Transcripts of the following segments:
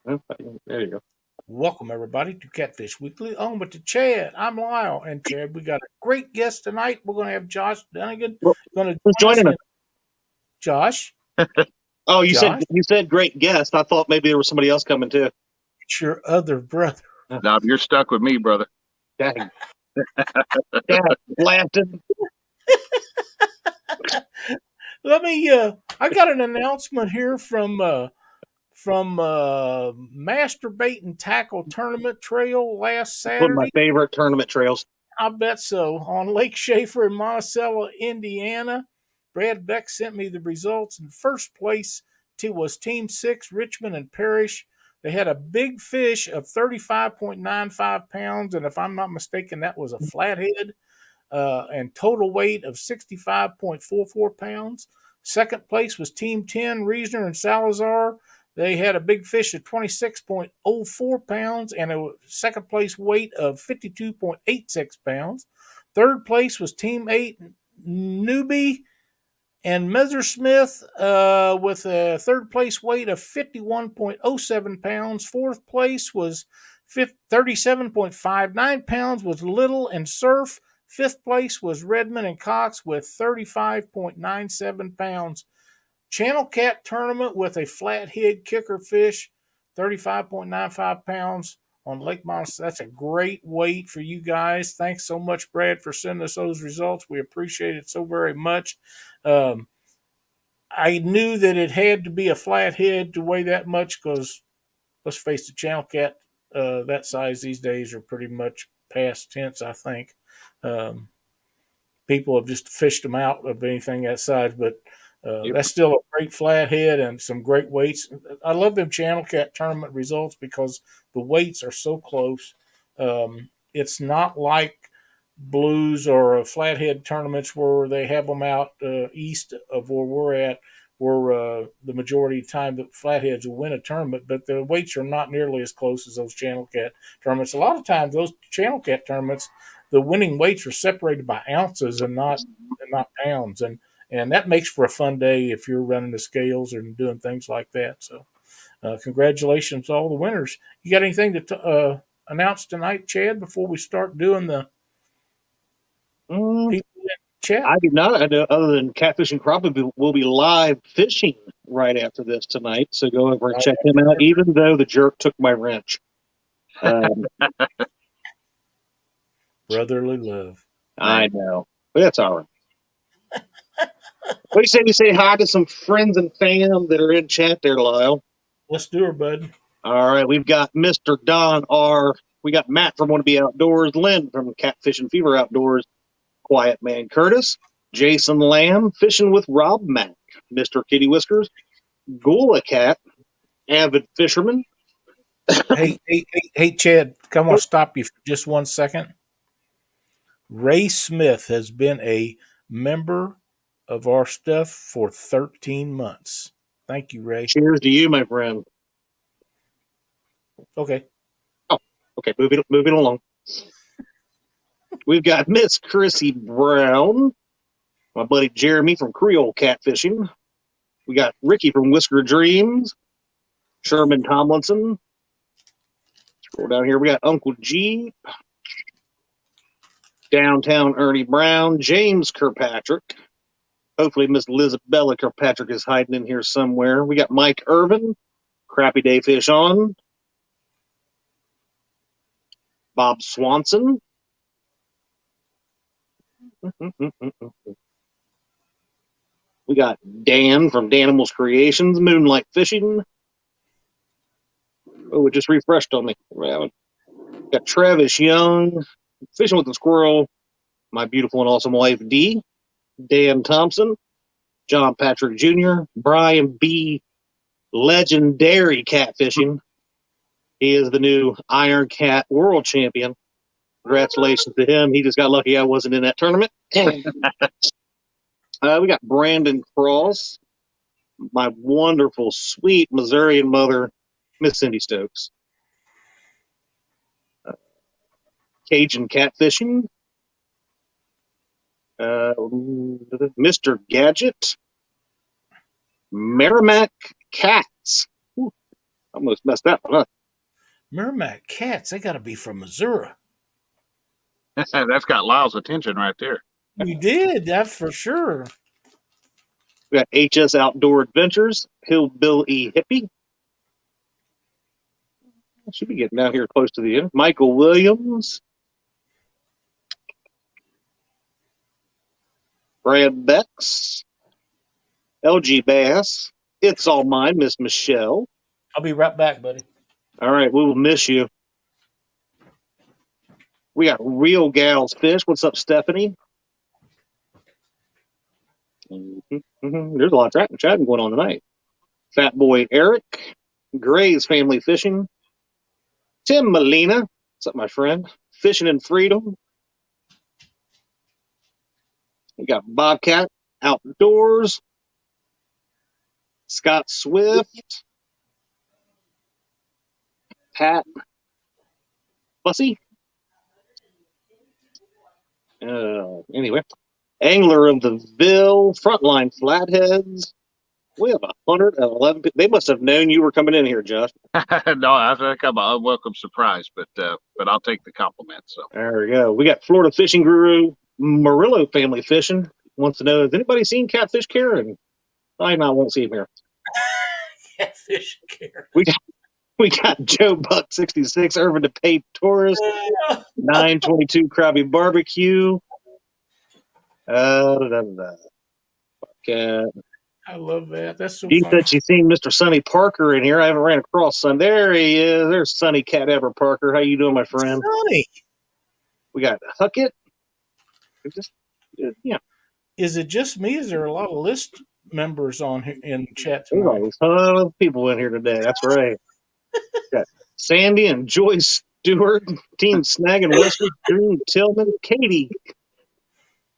There you go. Welcome, everybody, to Catfish Weekly. On with the Chad. I'm Lyle. And Chad, we got a great guest tonight. We're going to have Josh Dunnigan Well, going to who's join us. joining us? And Josh, Oh, Josh, you said great guest. I thought maybe there was somebody else coming too. it's your other brother. Now you're stuck with me, brother. Dang. Yeah, blasted. Let me, I got an announcement here from Masturbate and Tackle Tournament Trail last One of my Saturday. favorite tournament trails. I bet so. On Lake Schaefer in Monticello, Indiana. Brad Beck sent me the results. In first place was Team 6, Richmond and Parrish. They had a big fish of 35.95 pounds, and if I'm not mistaken, that was a flathead, and total weight of 65.44 pounds. Second place was Team 10, Reasoner and Salazar. They had a big fish of 26.04 pounds and a second place weight of 52.86 pounds. Third place was Team 8, Newbie and Messersmith, with a third place weight of 51.07 pounds. Fourth place was 37.59 pounds with Little and Surf. Fifth place was Redmond and Cox with 35.97 pounds. Channel Cat tournament with a flathead kicker fish, 35.95 pounds on Lake Monticello. That's a great weight for you guys. Thanks so much, Brad, for sending us those results. We appreciate it so very much. Um, I knew that it had to be a flathead to weigh that much because, let's face it, Channel Cat that size these days are pretty much past tense, I think. Um, People have just fished them out of anything that size, but Yep. that's still a great flathead and some great weights. I love them Channel Cat tournament results because the weights are so close. It's not like blues or flathead tournaments where they have them out east of where we're at, where the majority of the time the flatheads will win a tournament, but the weights are not nearly as close as those Channel Cat tournaments. A lot of times, those Channel Cat tournaments, the winning weights are separated by ounces and not pounds, and that makes for a fun day if you're running the scales and doing things like that. So, congratulations to all the winners. You got anything to announce tonight, Chad, before we start doing the Mm, people in chat? I do not. I know, other than Catfish and Crappie will be live fishing right after this tonight. So go over and Right check him after out. dinner. Even though the jerk took my wrench, um, Brotherly love. I know, but that's all right. What do you say? We say hi to some friends and fam that are in chat there, Lyle. Let's do her, bud. All right, we've got Mr. Don R. We got Matt from Want to Be Outdoors, Lynn from Catfish and Fever Outdoors, Quiet Man Curtis, Jason Lamb, Fishing with Rob Mack, Mr. Kitty Whiskers, Gula Cat, Avid Fisherman. Hey, Chad, come on, stop you for just 1 second. Ray Smith has been a member of our stuff for 13 months. Thank you, Ray. Cheers to you, my friend. Okay. Oh, okay, moving along. We've got Miss Chrissy Brown, my buddy Jeremy from Creole Catfishing. We got Ricky from Whisker Dreams, Sherman Tomlinson. Scroll down here. We got Uncle G, Downtown Ernie Brown, James Kirkpatrick. Hopefully, Miss Lizabella Kirkpatrick is hiding in here somewhere. We got Mike Irvin, Crappy Day Fish On, Bob Swanson. We got Dan from Danimals Creations, Moonlight Fishing. Oh, it just refreshed on me. Got Travis Young, Fishing with the Squirrel, my beautiful and awesome wife Dee, Dan Thompson, John Patrick Jr., Brian B. Legendary Catfishing. He is the new Iron Cat World Champion. Congratulations to him. He just got lucky I wasn't in that tournament. We got Brandon Cross, my wonderful, sweet Missourian mother, Miss Cindy Stokes. Cajun Catfishing, Mr. Gadget, Merrimack Cats, Almost messed that one up. Merrimack cats, they got to be from Missouri. That's got Lyle's attention right there. You did, that's for sure. We got HS Outdoor Adventures, Hillbilly Hippie. Should be getting down here close to the end. Michael Williams. Brad Bex. LG Bass. It's All Mine, Miss Michelle. I'll be right back, buddy. All right, we will miss you. We got Real Gals Fish. What's up, Stephanie? There's a lot of chatting going on tonight. Fat Boy Eric. Gray's Family Fishing. Tim Molina. What's up, my friend? Fishing in Freedom. We got Bobcat Outdoors. Scott Swift. Pat Bussy. Anyway, Angler of the Ville, Frontline Flatheads. We have 111 people. They must have known you were coming in here, Josh. No, I think I'm a unwelcome surprise, but I'll take the compliment. So there we go. We got Florida Fishing Guru, Murillo Family Fishing. Wants to know, has anybody seen Catfish Karen? I won't see him here. Catfish Karen. We got Joe Buck 66, Irvin DePay Tourist, 922 Krabby Barbecue. I love that. That's so She funny. said she's seen Mr. Sonny Parker in here. I haven't ran across Sonny. There he is. There's Sonny Cat Ever Parker. How you doing, my friend? Sonny. We got Huckett. Yeah. Is it just me? Is there a lot of list members on in the chat There's tonight? a ton of people in here today. That's right. Got Sandy and Joyce Stewart, Team Snag and Westwood, Drew Tillman, Katie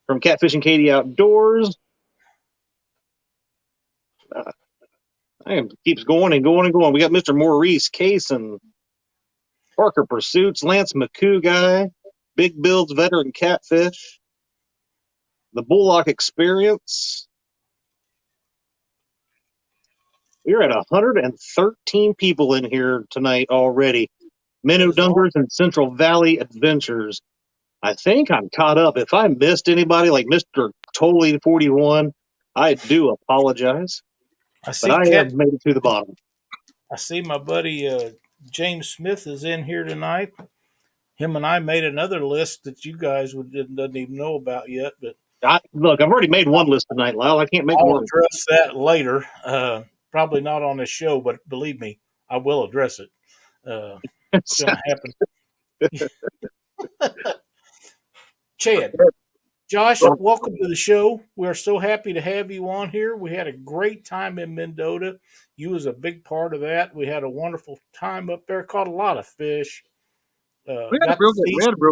from Catfish and Katie Outdoors. Keeps going and going and going. We got Mr. Maurice Cason, Parker Pursuits, Lance McCoo guy, Big Bill's Veteran Catfish, the Bullock Experience. We're at 113 people in here tonight already. Minnow Dunkers and Central Valley Adventures. I think I'm caught up. If I missed anybody like Mr. Totally 41, I do apologize. But I have made it to the bottom. I see my buddy James Smith is in here tonight. Him and I made another list that you guys doesn't even know about yet. But look, I've already made one list tonight, Lyle. I can't make I'll more. address that later. Probably not on this show, but believe me, I will address it. It's going to happen. Chad, Josh, welcome to the show. We're so happy to have you on here. We had a great time in Mendota. You was a big part of that. We had a wonderful time up there. Caught a lot of fish. We had a real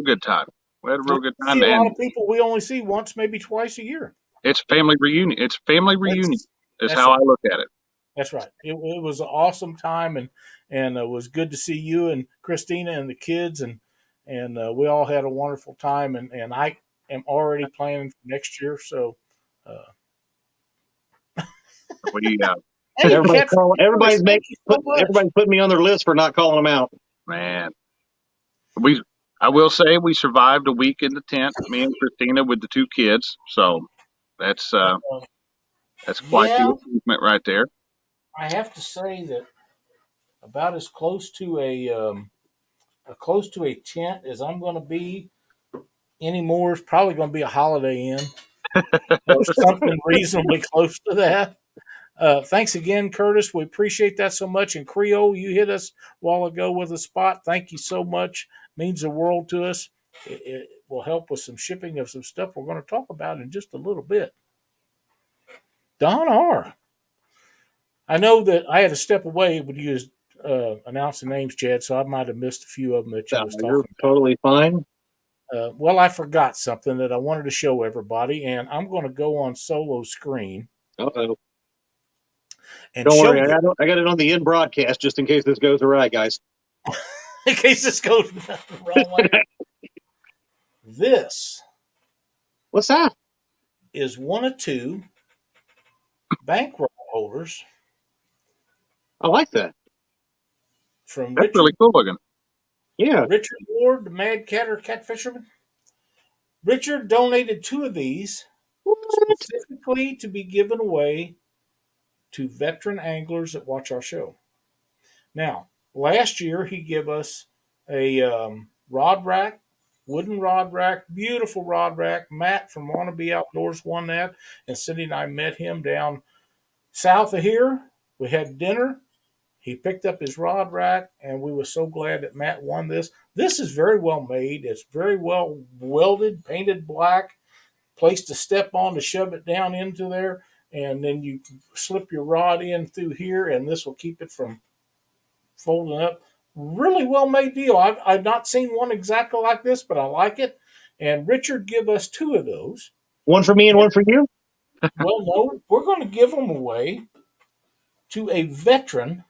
good time. We had a real good time. See a lot of people we only see once, maybe twice a year. It's family reunion. It's family reunion. That's how right. I look at it. That's right. It was an awesome time, and it was good to see you and Christina and the kids, and we all had a wonderful time. And I am already planning for next year. So, what do you got? Hey, everybody's putting me on their list for not calling them out. Man, I will say we survived a week in the tent, me and Christina with the two kids. So that's quite the achievement right there. I have to say that about as close to a tent as I'm going to be anymore is probably going to be a Holiday Inn or something reasonably close to that. Thanks again, Curtis. We appreciate that so much. And Creole, you hit us a while ago with a spot. Thank you so much. Means the world to us. It will help with some shipping of some stuff we're going to talk about in just a little bit. Don R. I know that I had to step away when you announced the names, Chad, so I might have missed a few of them that you was talking about. Totally fine. Well, I forgot something that I wanted to show everybody, and I'm going to go on solo screen. Uh-oh. And don't worry, I got it on the in broadcast just in case this goes awry, guys. In case this goes the wrong way. What's that? Is one of two bankroll holders. I like that. from That's really cool looking. Yeah. Richard Ward, the Mad Catter Catfisherman. Richard donated 2 of these What? specifically to be given away to veteran anglers that watch our show. Now, last year he gave us a rod rack, wooden rod rack, beautiful rod rack. Matt from Wannabe Outdoors won that, and Cindy and I met him down south of here. We had dinner. He picked up his rod rack, and we were so glad that Matt won this. This is very well made. It's very well welded, painted black, place to step on to shove it down into there, and then you slip your rod in through here, and this will keep it from folding up. Really well made deal. I've not seen one exactly like this, but I like it. And Richard give us 2 of those. One for me and one for you? Well, no, we're going to give them away to a veteran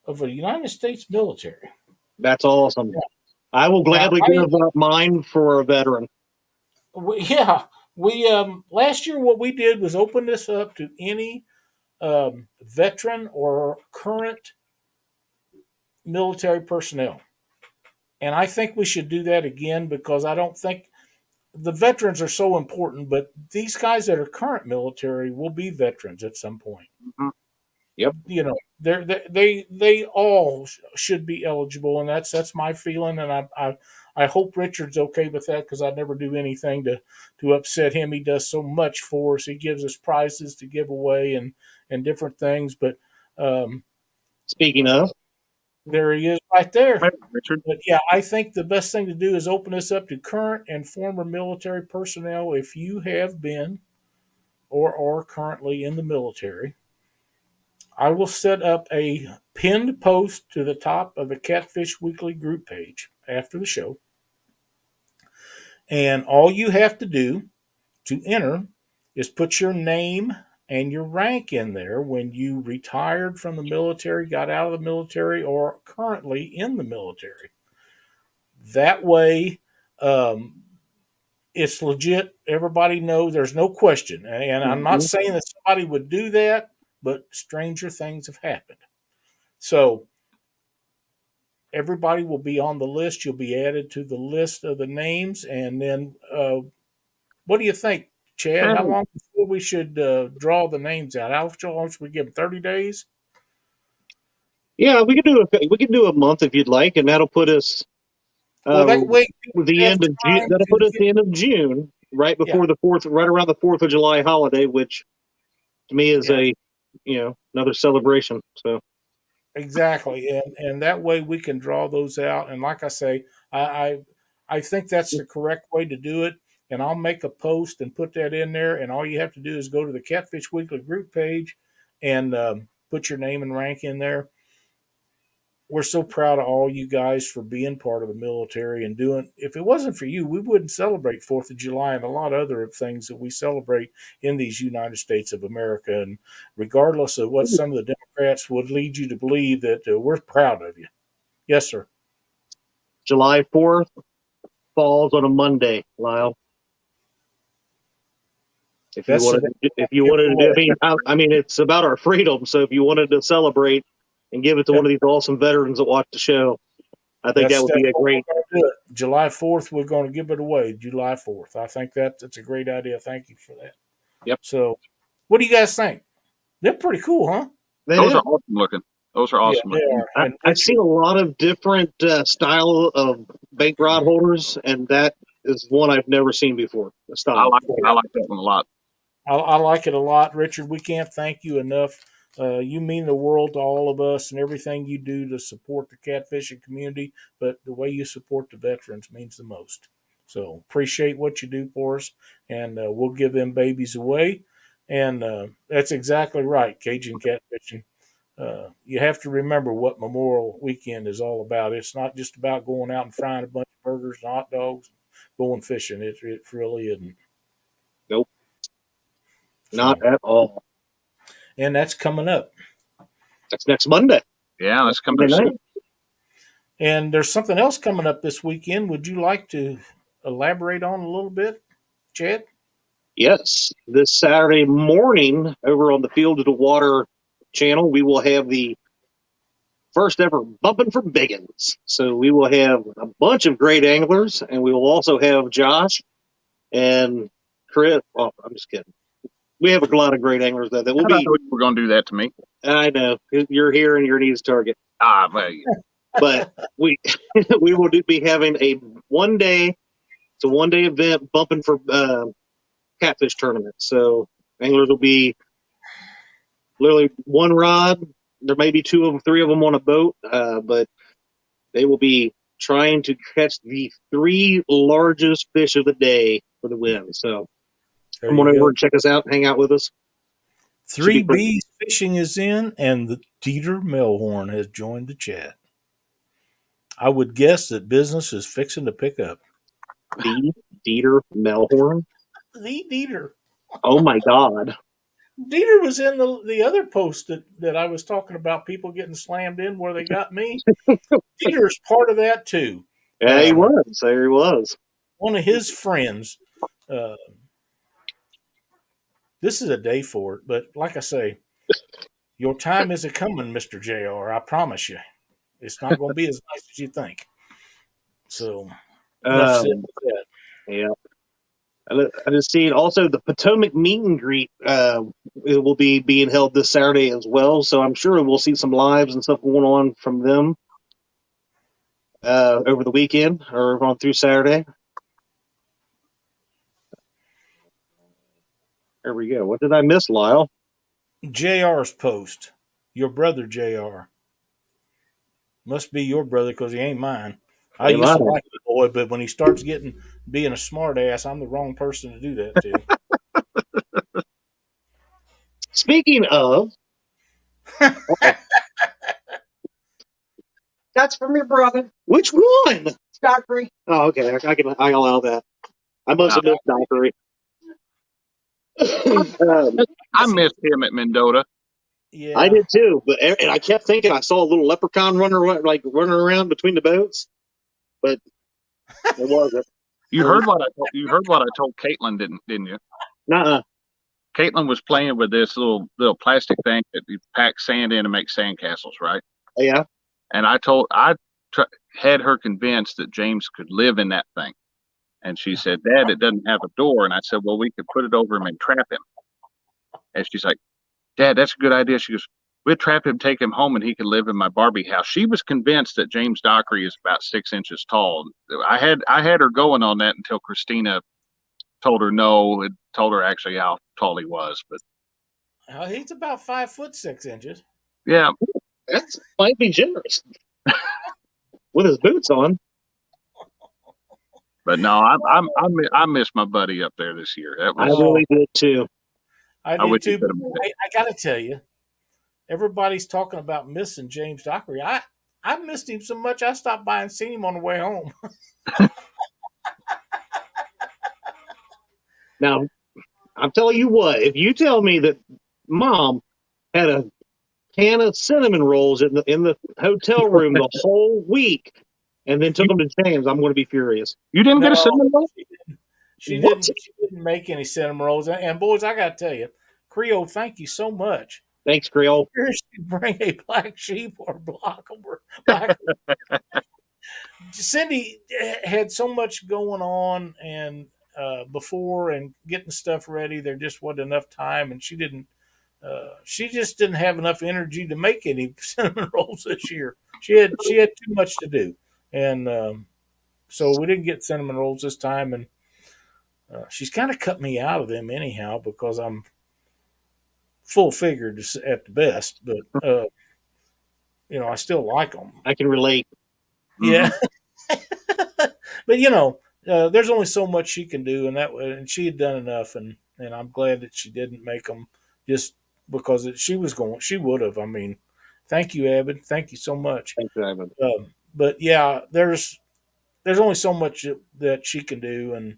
of the United States military. That's awesome. I will gladly give up mine for a veteran. We last year what we did was open this up to any veteran or current military personnel. And I think we should do that again because I don't think the veterans are so important, but these guys that are current military will be veterans at some point. Mm-hmm. Yep. You know, they all should be eligible, and that's my feeling. And I hope Richard's okay with that because I never do anything to upset him. He does so much for us. He gives us prizes to give away and different things. But speaking of, there he is right there. Hi, Richard. But yeah, I think the best thing to do is open this up to current and former military personnel if you have been or are currently in the military. I will set up a pinned post to the top of the Catfish Weekly group page after the show. And all you have to do to enter is put your name and your rank in there when you retired from the military, got out of the military, or currently in the military. That way, it's legit. Everybody knows there's no question. And I'm not saying that somebody would do that, but stranger things have happened. So everybody will be on the list. You'll be added to the list of the names. And then what do you think, Chad? How long before we should draw the names out? How long should we give them? 30 days? Yeah, we could do a month if you'd like, and that'll put us the end of June. That'll put us the end of June, right before the 4th, right around the 4th of July holiday, which to me is another celebration. So exactly, and that way we can draw those out. And like I say, I think that's the correct way to do it. And I'll make a post and put that in there. And all you have to do is go to the Catfish Weekly group page and put your name and rank in there. We're so proud of all you guys for being part of the military and doing. If it wasn't for you, we wouldn't celebrate 4th of July and a lot of other things that we celebrate in these United States of America. And regardless of what some of the Democrats would lead you to believe, that we're proud of you. Yes, sir. July 4th falls on a Monday, Lyle. If you wanted to do, I mean, it's about our freedom. So if you wanted to celebrate and give it to one of these awesome veterans that watch the show, I think that would be a great. July 4th, we're going to give it away. July 4th. I think that's a great idea. Thank you for that. Yep. So, what do you guys think? They're pretty cool, huh? Those are awesome looking. Those are awesome. Yeah, I've seen a lot of different style of bank rod holders, and that is one I've never seen before. I like that one a lot. I like it a lot, Richard. We can't thank you enough. You mean the world to all of us, and everything you do to support the catfishing community, but the way you support the veterans means the most. So appreciate what you do for us, and we'll give them babies away. And that's exactly right, Cajun Catfishing. You have to remember what Memorial Weekend is all about. It's not just about going out and frying a bunch of burgers and hot dogs, going fishing. It really isn't. Nope. Not at all. And that's coming up. That's next Monday. Yeah, that's coming up soon. And there's something else coming up this weekend. Would you like to elaborate on a little bit, Chad? Yes. This Saturday morning over on the Field of the Water channel, we will have the first ever Bumping for Biggins. So we will have a bunch of great anglers, and we will also have Josh and Chris. Well, I'm just kidding. We have a lot of great anglers that will be. We're going to do that to me. I know you're here and your needs target. But we will be having a one day event bumping for catfish tournament. So anglers will be literally one rod. There may be three of them on a boat, but they will be trying to catch the 3 largest fish of the day for the win. So come on over and check us out, hang out with us. 3B's Fishing is in, and the Dieter Melhorn has joined the chat. I would guess that business is fixing to pick up. The Dieter Melhorn? The Dieter. Oh, my God. Dieter was in the other post that I was talking about, people getting slammed in where they got me. Dieter's part of that, too. Yeah, he was. There he was. One of his friends. This is a day for it, but like I say, your time isn't coming, Mr. JR. I promise you. It's not going to be as nice as you think. So, enough said with that. Yeah. I just seen also the Potomac meet and greet it will be being held this Saturday as well. So I'm sure we'll see some lives and stuff going on from them over the weekend or on through Saturday. There we go. What did I miss, Lyle? JR's post. Your brother, JR. Must be your brother because he ain't mine. I used to like the boy, but when he starts being a smart ass, I'm the wrong person to do that to. Speaking of, that's from your brother. Which one? Dockery. Oh, okay. I allow that. I must have missed Dockery. I missed him at Mendota. Yeah, I did too. And I kept thinking I saw a little leprechaun running around between the boats, but it wasn't. You heard what I told Caitlin, didn't you? Nuh-uh. Caitlin was playing with this little plastic thing that you pack sand in and make sandcastles, right? Yeah. And I had her convinced that James could live in that thing. And she said, Dad, it doesn't have a door. And I said, well, we could put it over him and trap him. And she's like, Dad, that's a good idea. She goes, we'll trap him, take him home, and he can live in my Barbie house. She was convinced that James Dockery is about 6 inches tall. I had her going on that until Christina told her no. It told her actually how tall he was. But he's about 5'6". Yeah. That might be generous. With his boots on. But no, I miss my buddy up there this year. I really did too. I did too. I got to tell you, everybody's talking about missing James Dockery. I missed him so much I stopped by and seen him on the way home. Now, I'm telling you what, if you tell me that Mom had a can of cinnamon rolls in the hotel room the whole week and then took them to James, I'm going to be furious. You didn't get a cinnamon roll? She didn't make any cinnamon rolls. And boys, I got to tell you, Creole, thank you so much. Thanks, Creole. Seriously, bring a black sheep or black. Cindy had so much going on and before and getting stuff ready, there just wasn't enough time, and she just didn't have enough energy to make any cinnamon rolls this year. She had too much to do, and so we didn't get cinnamon rolls this time. And she's kind of cut me out of them anyhow because I'm full figured at the best, but I still like them. I can relate. Yeah, but there's only so much she can do, and she had done enough, and I'm glad that she didn't make them just because she would have. I mean, thank you, Abbott. Thank you so much. Thank you, Abbott. But yeah, there's only so much that she can do, and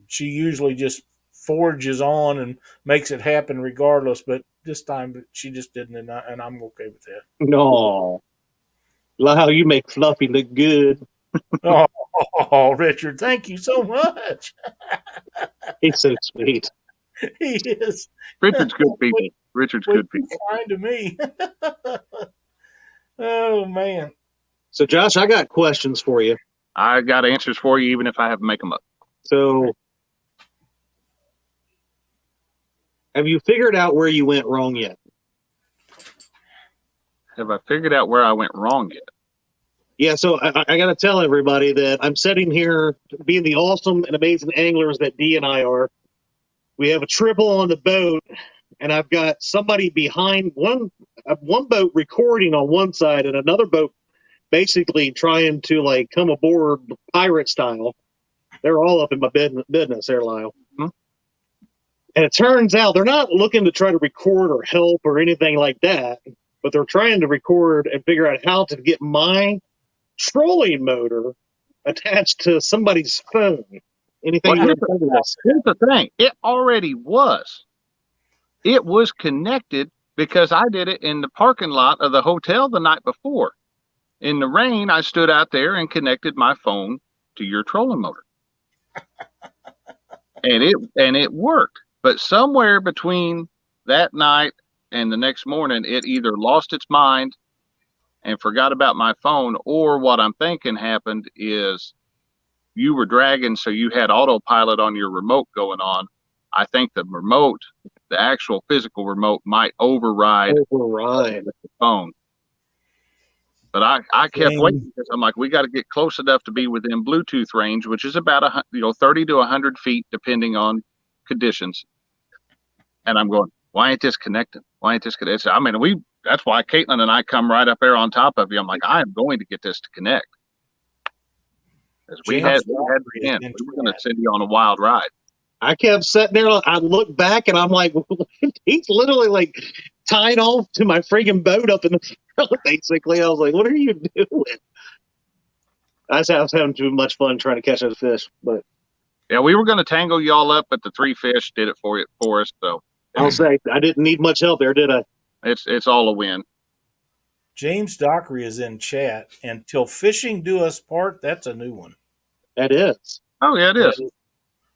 she usually just forges on and makes it happen regardless. But this time she just didn't, and I'm okay with that. No, Lyle, you make Fluffy look good. Oh, Richard, thank you so much. He's so sweet. He is. Richard's good people. Richard's good people. Kind to me. Oh man. So, Josh, I got questions for you. I got answers for you, even if I have to make them up. So, have you figured out where you went wrong yet? Have I figured out where I went wrong yet? Yeah, so I got to tell everybody that I'm sitting here being the awesome and amazing anglers that Dee and I are. We have a triple on the boat, and I've got somebody behind one boat recording on one side and another boat basically trying to like come aboard pirate style. They're all up in my business there, Lyle. Hmm? And it turns out they're not looking to try to record or help or anything like that, but they're trying to record and figure out how to get my trolling motor attached to somebody's phone. Anything Well, you want to say to this? Here's the thing. It already was. It was connected because I did it in the parking lot of the hotel the night before. In the rain, I stood out there and connected my phone to your trolling motor. And it worked. But somewhere between that night and the next morning, it either lost its mind and forgot about my phone, or what I'm thinking happened is you were dragging, so you had autopilot on your remote going on. I think the remote, the actual physical remote, might override the phone. But I kept waiting because I'm like, we got to get close enough to be within Bluetooth range, which is about 30 to 100 feet, depending on conditions. And I'm going, why ain't this connected? Why ain't this connected? I mean, that's why Caitlin and I come right up there on top of you. I'm like, I am going to get this to connect. Because we were going to send you on a wild ride. I kept sitting there. I looked back and I'm like, he's literally like tied off to my freaking boat up in the front, basically. I was like, what are you doing? I was having too much fun trying to catch those fish. But yeah, we were going to tangle y'all up, but the three fish did it for us. So I'll say I didn't need much help there, did I? It's all a win. James Dockery is in chat. Until fishing do us part, that's a new one. That is. Oh, yeah, it is.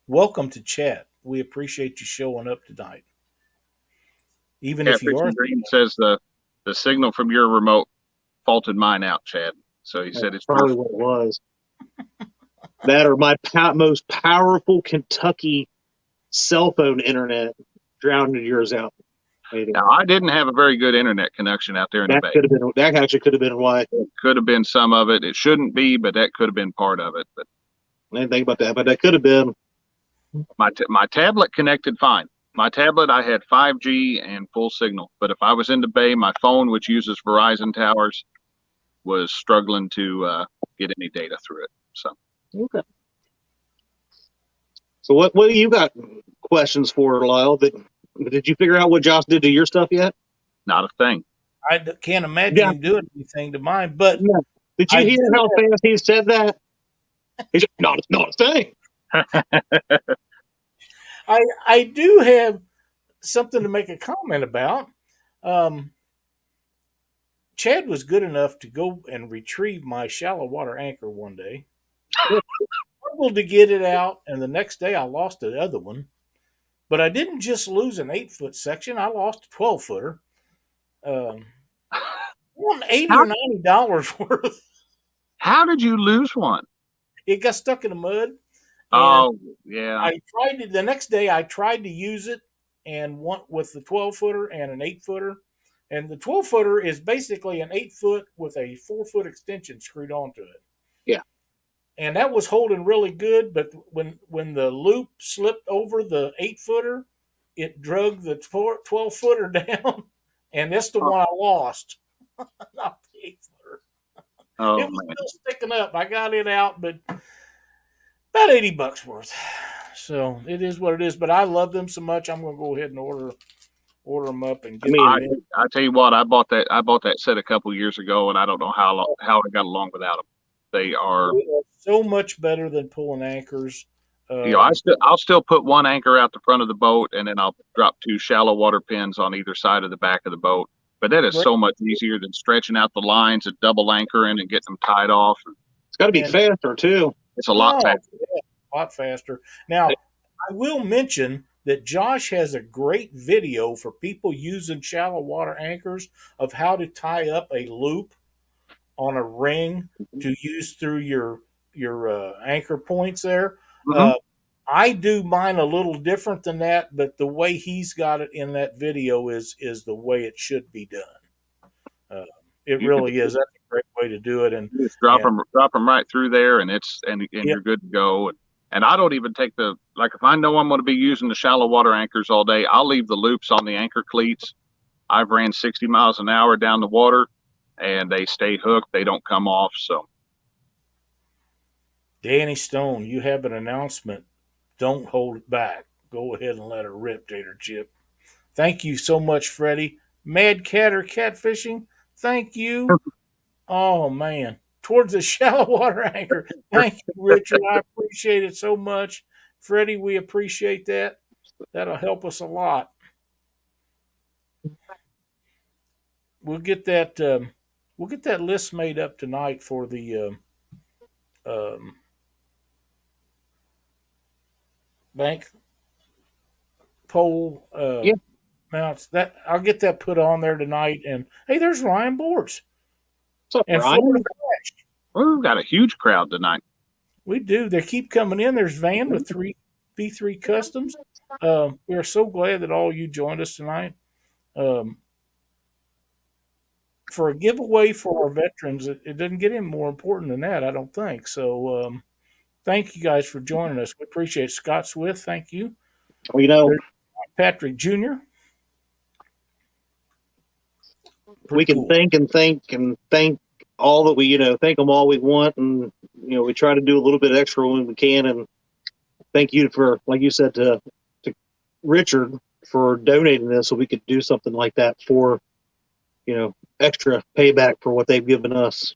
Welcome to chat. We appreciate you showing up tonight. Even Yeah, if you are. Green says the signal from your remote faulted mine out, Chad. So he said it's probably what it was. That or my most powerful Kentucky cell phone internet drowned yours out. Now, I didn't have a very good internet connection out there in the bay. That actually could have been why. It could have been some of it. It shouldn't be, but that could have been part of it. But I didn't think about that, but that could have been. My tablet connected fine. My tablet, I had 5G and full signal. But if I was in the bay, my phone, which uses Verizon towers, was struggling to get any data through it. So okay. So what do you got questions for, Lyle? Did you figure out what Josh did to your stuff yet? Not a thing. I can't imagine him doing anything to mine. But did you hear how fast he said that? He's not a thing. I do have something to make a comment about. Chad was good enough to go and retrieve my shallow water anchor one day. Struggled to get it out, and the next day I lost the other one. But I didn't just lose an 8-foot section; I lost a 12-footer. $80 or $90 worth. How did you lose one? It got stuck in the mud. Oh, yeah. I tried it the next day. I tried to use it and went with the 12-footer and an 8-footer. And the 12-footer is basically an 8-foot with a 4-foot extension screwed onto it. Yeah. And that was holding really good, but when the loop slipped over the 8-footer, it drug the 12-footer down, and that's the one I lost, not the 8-footer. Oh, it was still sticking up. I got it out, but about $80 worth. So it is what it is. But I love them so much, I'm going to go ahead and order them up and get them in. I tell you what, I bought that set a couple years ago, and I don't know how I got along without them. They are so much better than pulling anchors. I'll still put one anchor out the front of the boat, and then I'll drop 2 shallow water pins on either side of the back of the boat. But that is so much easier than stretching out the lines and double anchoring and getting them tied off. It's got to be faster too. It's a lot faster. Yeah, a lot faster. Now, I will mention that Josh has a great video for people using shallow water anchors of how to tie up a loop ring to use through your anchor points there. Mm-hmm. I do mine a little different than that, but the way he's got it in that video is the way it should be done. It You could really is. That's a great way to do it. And just drop them right through there, and Yep. you're good to go. And I don't even take if I know I'm going to be using the shallow water anchors all day, I'll leave the loops on the anchor cleats. I've ran 60 miles an hour down the water, and they stay hooked. They don't come off. So, Danny Stone, you have an announcement. Don't hold it back. Go ahead and let her rip, Tater Chip. Thank you so much, Freddie. Mad Cat or Catfishing, thank you. Oh, man. Towards the shallow water anchor. Thank you, Richard. I appreciate it so much. Freddie, we appreciate that. That'll help us a lot. We'll get that list made up tonight for the bank pole Yeah. mounts. That I'll get that put on there tonight. And hey, there's Ryan Boards What's up, and Ryan? Florida Flash. we've got a huge crowd tonight. We do. They keep coming in. There's Van with three V3 Customs. We are so glad that all you joined us tonight. For a giveaway for our veterans, it doesn't get any more important than that, I don't think. So thank you guys for joining us. We appreciate it. Scott Swift, thank you. Well, There's Patrick Jr. we can cool. thank all that we, thank them all we want. And, we try to do a little bit extra when we can. And thank you for, like you said, to Richard for donating this so we could do something like that for, extra payback for what they've given us.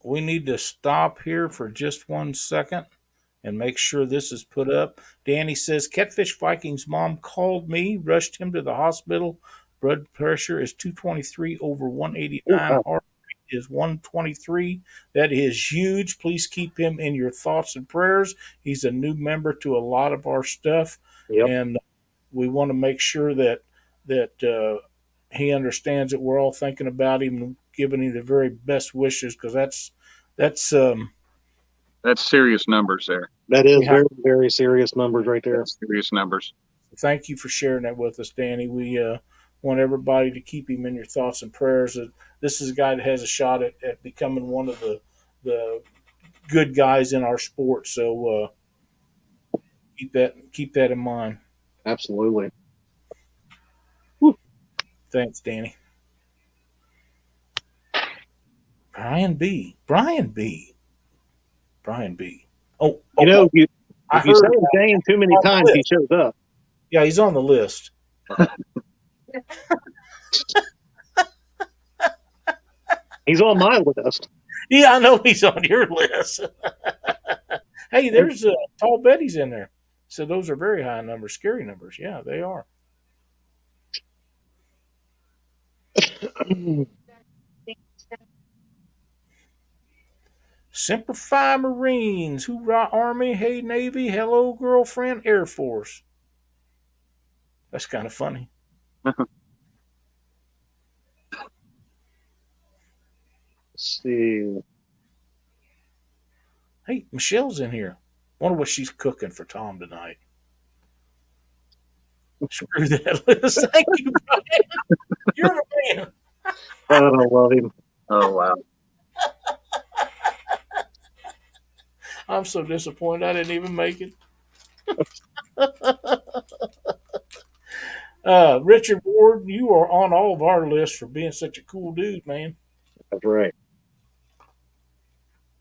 We need to stop here for just 1 second and make sure this is put up. Danny says, Catfish Viking's mom called me, rushed him to the hospital. Blood pressure is 223 over 189. Wow. Heart rate is 123. That is huge. Please keep him in your thoughts and prayers. He's a new member to a lot of our stuff. Yep. And we want to make sure that he understands that we're all thinking about him and giving him the very best wishes, because that's serious numbers there. That is very, very serious numbers right there. That's serious numbers. Thank you for sharing that with us, Danny. We want everybody to keep him in your thoughts and prayers. This is a guy that has a shot at becoming one of the good guys in our sport. So keep that in mind. Absolutely. Thanks, Danny. Brian B. Oh, if you heard say his name too many times, he shows up. Yeah, he's on the list. He's on my list. Yeah, I know he's on your list. Hey, there's Tall Betty's in there. So those are very high numbers, scary numbers. Yeah, they are. Semper Fi Marines, hoorah Army, hey Navy, hello girlfriend, Air Force. That's kind of funny. Let's see. Hey, Michelle's in here. Wonder what she's cooking for Tom tonight. Screw that list. Thank you, Brian. You're the man. I don't love him. Oh, wow. I'm so disappointed I didn't even make it. Richard Ward, you are on all of our lists for being such a cool dude, man. That's right.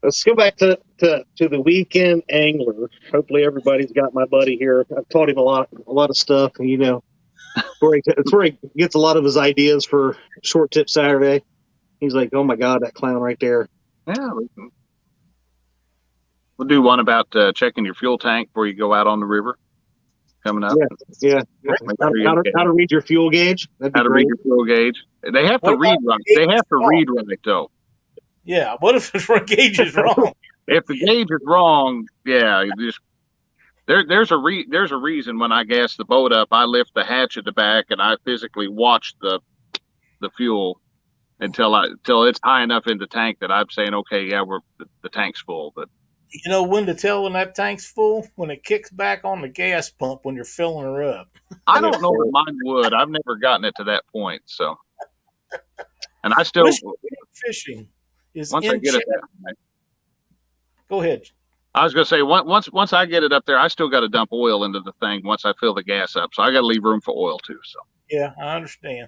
Let's go back to the weekend angler. Hopefully everybody's got my buddy here. I've taught him a lot of stuff. It's where he gets a lot of his ideas for Short Tip Saturday. He's like, oh my God, that clown right there. Yeah, we'll do one about checking your fuel tank before you go out on the river coming up. Yeah. How to read your fuel gauge. That'd be How to great. read your fuel gauge. They have to read right. They have to read right, though. Yeah, what if the gauge is wrong? If the gauge is wrong, yeah, you just there's a reason when I gas the boat up, I lift the hatch at the back and I physically watch the fuel until it's high enough in the tank that I'm saying, okay, yeah, the tank's full. But You know when to tell when that tank's full? When it kicks back on the gas pump when you're filling her up. I don't know that mine would. I've never gotten it to that point. So, and I still Fishing is once I in get chat. it there, Go ahead. I was going to say once I get it up there, I still got to dump oil into the thing once I fill the gas up. So I got to leave room for oil too. So Yeah, I understand.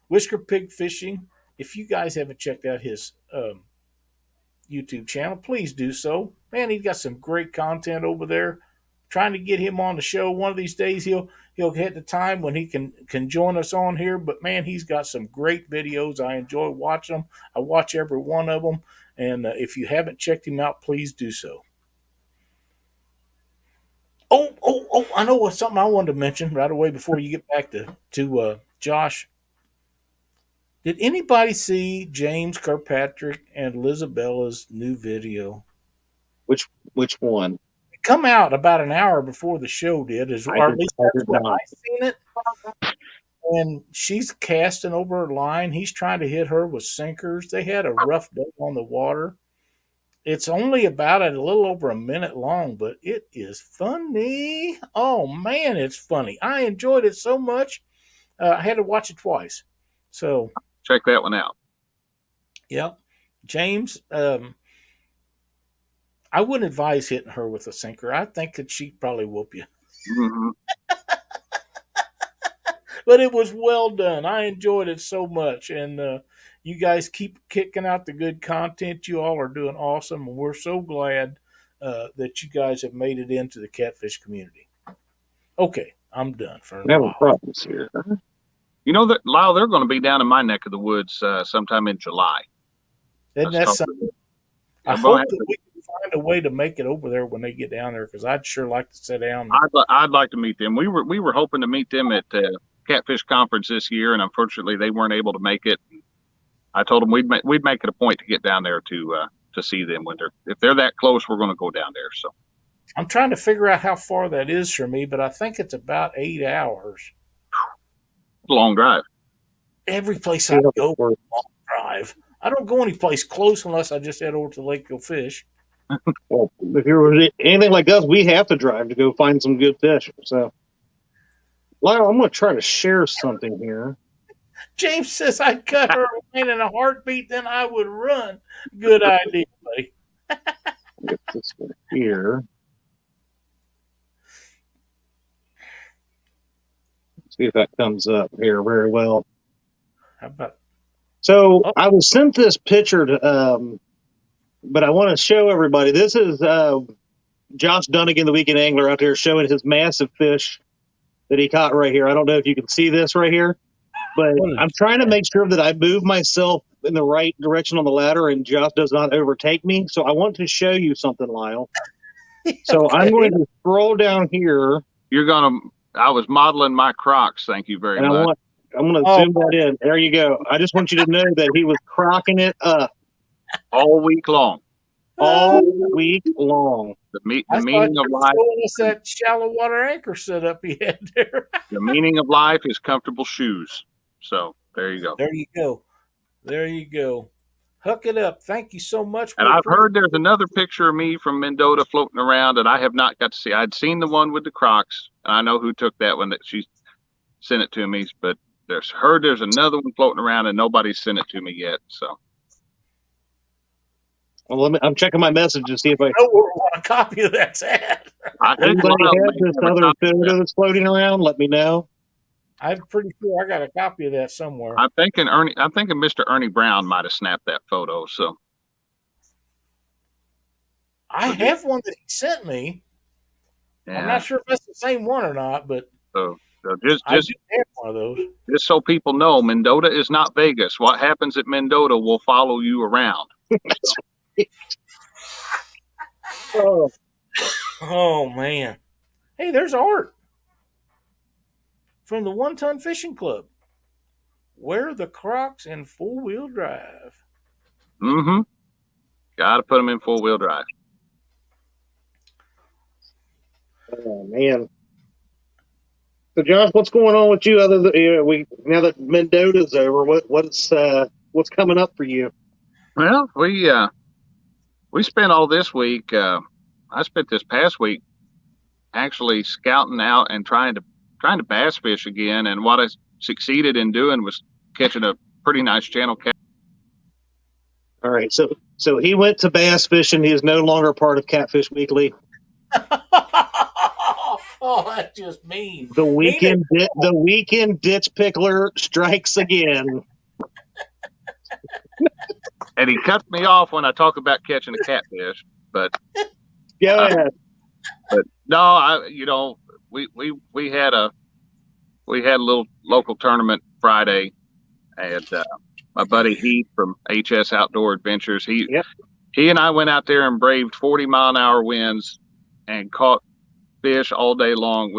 Whisker Pig Fishing. If you guys haven't checked out his YouTube channel, please do so. Man, he's got some great content over there. Trying to get him on the show one of these days. He'll hit the time when he can join us on here. But man, he's got some great videos. I enjoy watching them. I watch every one of them. And if you haven't checked him out, please do so. Oh! I know what's something I wanted to mention right away before you get back to Josh. Did anybody see James Kirkpatrick and Lizabella's new video? Which one? It come out about an hour before the show did, or at least that's what I seen it. And she's casting over her line. He's trying to hit her with sinkers. They had a rough day on the water. It's only about a little over a minute long, but it is funny. Oh man, it's funny. I enjoyed it so much. I had to watch it twice. So check that one out. Yep. James, I wouldn't advise hitting her with a sinker. I think that she'd probably whoop you. Mm-hmm. But it was well done. I enjoyed it so much. And you guys keep kicking out the good content. You all are doing awesome. And we're so glad that you guys have made it into the catfish community. Okay, I'm done for now. Having problems here. You know that, Lyle, they're going to be down in my neck of the woods sometime in July. Isn't that something? I hope that we can find a way to make it over there when they get down there, because I'd sure like to sit down. I'd like to meet them. We were hoping to meet them at Catfish Conference this year, and unfortunately they weren't able to make it. I told them we'd make it a point to get down there to see them when if they're that close. We're going to go down there. So I'm trying to figure out how far that is for me, but I think it's about 8 hours. It's a long drive. Every place I go, is a long drive. I don't go any place close unless I just head over to the lake go fish. Well, if you're anything like us, we have to drive to go find some good fish. So, Lyle, I'm going to try to share something here. James says I'd cut her line in a heartbeat, then I would run. Good idea, buddy. Get this one here. See if that comes up here very well. How about? So I was sent this picture to, but I want to show everybody. This is Josh Dunnigan, the weekend angler, out there showing his massive fish that he caught right here. I don't know if you can see this right here, but I'm trying to make sure that I move myself in the right direction on the ladder and Josh does not overtake me. So I want to show you something, Lyle. So okay. I'm going to scroll down here. I was modeling my Crocs. Thank you very much. I'm going to zoom that in. There you go. I just want you to know that he was crocking it up. All week long. All week long. The meaning of life. It's that shallow water anchor setup he had there. The meaning of life is comfortable shoes. So there you go. There you go. There you go. Hook it up. Thank you so much. And I've heard there's another picture of me from Mendota floating around that I have not got to see. I'd seen the one with the Crocs, and I know who took that one. That she sent it to me, but there's another one floating around, and nobody's sent it to me yet. So. Well, I'm checking my message to see if I know where a copy of that's at. Anybody has this other photo that's floating around? Let me know. I'm pretty sure I got a copy of that somewhere. I'm thinking Mr. Ernie Brown might have snapped that photo. So I have one that he sent me. Yeah. I'm not sure if that's the same one or not, but so just have one of those. Just so people know, Mendota is not Vegas. What happens at Mendota will follow you around. Oh man. Hey, there's Art from the 1 Ton Fishing Club. Wear the Crocs in 4-wheel drive. Mm-hmm. Gotta put them in 4-wheel drive. Oh man. So Josh, what's going on with you other than now that Mendota's over? What's What's coming up for you? Well, we spent all this week. I spent this past week actually scouting out and trying to bass fish again. And what I succeeded in doing was catching a pretty nice channel cat. All right, so he went to bass fishing. He is no longer part of Catfish Weekly. Oh, that's just mean. The weekend ditch pickler strikes again. And he cuts me off when I talk about catching a catfish. But Go ahead. But no, we had a little local tournament Friday, and my buddy Heath from HS Outdoor Adventures, he and I went out there and braved 40-mile-an-hour winds and caught fish all day long.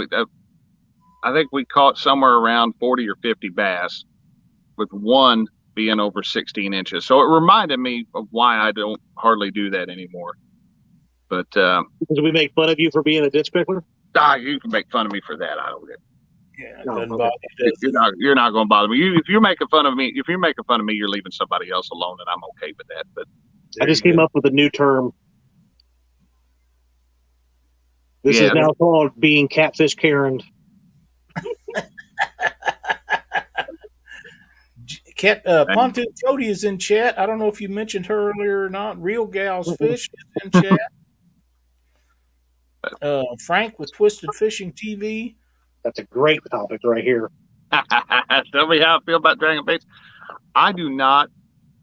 I think we caught somewhere around 40 or 50 bass, with one being over 16 inches. So it reminded me of why I don't hardly do that anymore. But because we make fun of you for being a ditch pickler? You can make fun of me for that. I don't get. Yeah, No, doesn't okay. bother you, does it? You're not going to bother me. If you're making fun of me, you're leaving somebody else alone, and I'm okay with that. But I just came up with a new term. This is now called being catfish Karen. Pontoon Jody is in chat. I don't know if you mentioned her earlier or not. Real Gals Fish is in chat. Frank with Twisted Fishing TV. That's a great topic right here. Tell me how I feel about dragging baits. I do not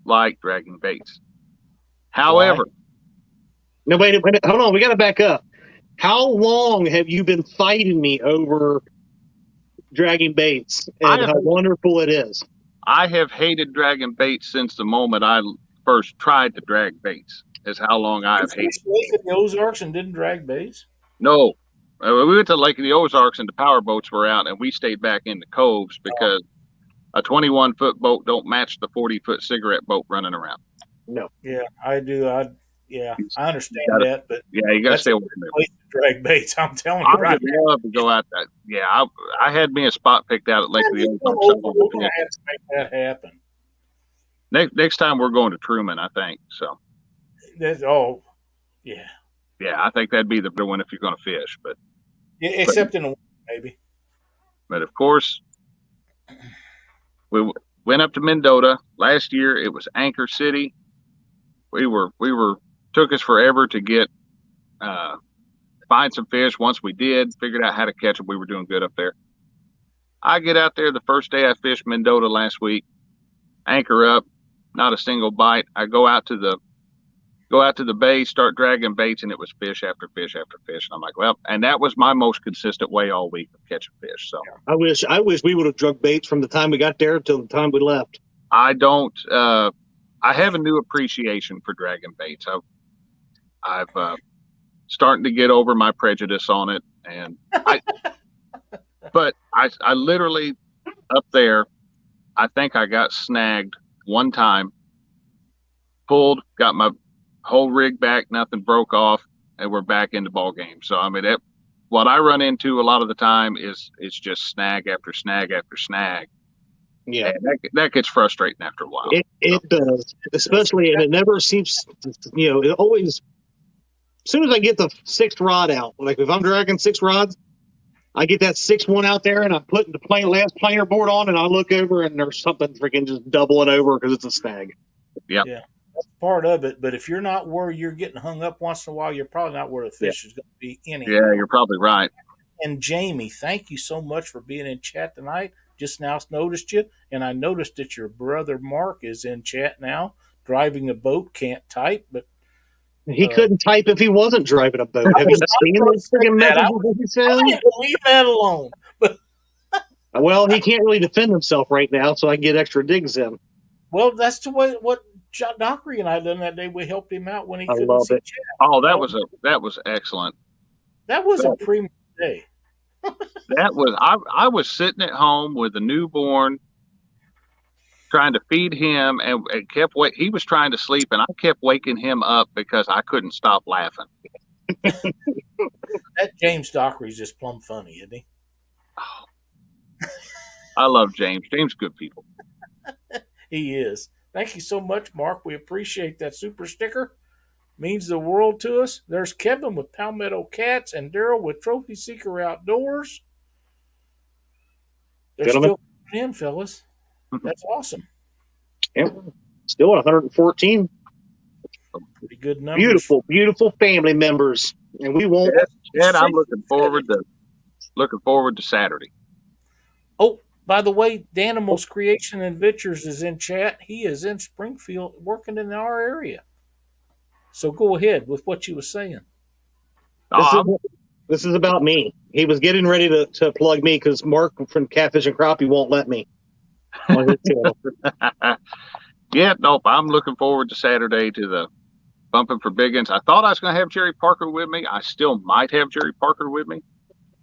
like dragging baits. However, no, wait, hold on. We got to back up. How long have you been fighting me over dragging baits and how wonderful it is? I have hated dragging baits since the moment I first tried to drag baits. Is how long I have hated. You went to the Ozarks and didn't drag baits? No. We went to Lake of the Ozarks and the power boats were out, and we stayed back in the coves because a 21-foot boat don't match the 40-foot cigarette boat running around. No. Yeah, I do. I understand that, but yeah, you got to stay away from it. Drag baits. I'm telling you, I would love to go out there. Yeah, I had me a spot picked out at Lake of the Ozarks. We're going to have to make that happen. Next time we're going to Truman, I think. So. Yeah. Yeah, I think that'd be the one if you're going to fish, but except in the winter, maybe. But of course, we went up to Mendota last year. It was Anchor City. We were took us forever to get find some fish. Once we did, figured out how to catch them. We were doing good up there. I get out there the first day I fished Mendota last week. Anchor up, not a single bite. I go out to the bay, start dragging baits, and it was fish after fish after fish. And I'm like, well, and that was my most consistent way all week of catching fish. So I wish we would have drug baits from the time we got there till the time we left. I don't. I have a new appreciation for dragging baits. I've starting to get over my prejudice on it, and but I literally up there, I think I got snagged one time, pulled, got my whole rig back, nothing broke off, and we're back in the ball game. So I mean, what I run into a lot of the time is just snag after snag after snag. Yeah, and that gets frustrating after a while. It does, especially, and it never seems, it always. As soon as I get the sixth rod out, like if I'm dragging 6 rods, I get that 6th one out there and I put the last planer board on, and I look over and there's something freaking just doubling over because it's a snag. Yeah. That's part of it, but if you're not where you're getting hung up once in a while, you're probably not where the fish is going to be anyway. Yeah, you're probably right. And Jamie, thank you so much for being in chat tonight. Just now noticed you, and I noticed that your brother Mark is in chat now, driving a boat, can't type, but he couldn't type if he wasn't driving a boat. Have you seen those freaking messages he sent? Leave that alone. Well, he can't really defend himself right now, so I can get extra digs in. Well, that's the way what John Dockery and I done that day. We helped him out when he couldn't see chat. Oh, that was excellent. That was a premium day. That was I was sitting at home with a newborn, trying to feed him, and he was trying to sleep, and I kept waking him up because I couldn't stop laughing. That James Dockery's just plumb funny, isn't he? I love James. James, good people. He is. Thank you so much, Mark. We appreciate that super sticker. Means the world to us. There's Kevin with Palmetto Cats and Daryl with Trophy Seeker Outdoors. They're Gentlemen. still coming in, fellas. That's awesome. Yep. Still at 114. Pretty good numbers. Beautiful, beautiful family members. And we won't. Chad, I'm looking forward to Saturday. Oh, by the way, Danimals Creation Adventures is in chat. He is in Springfield working in our area. So go ahead with what you were saying. This is about me. He was getting ready to plug me because Mark from Catfish and Crappie won't let me on his channel. Yeah, nope. I'm looking forward to Saturday to the Bumping for Biggins. I thought I was going to have Jerry Parker with me. I still might have Jerry Parker with me,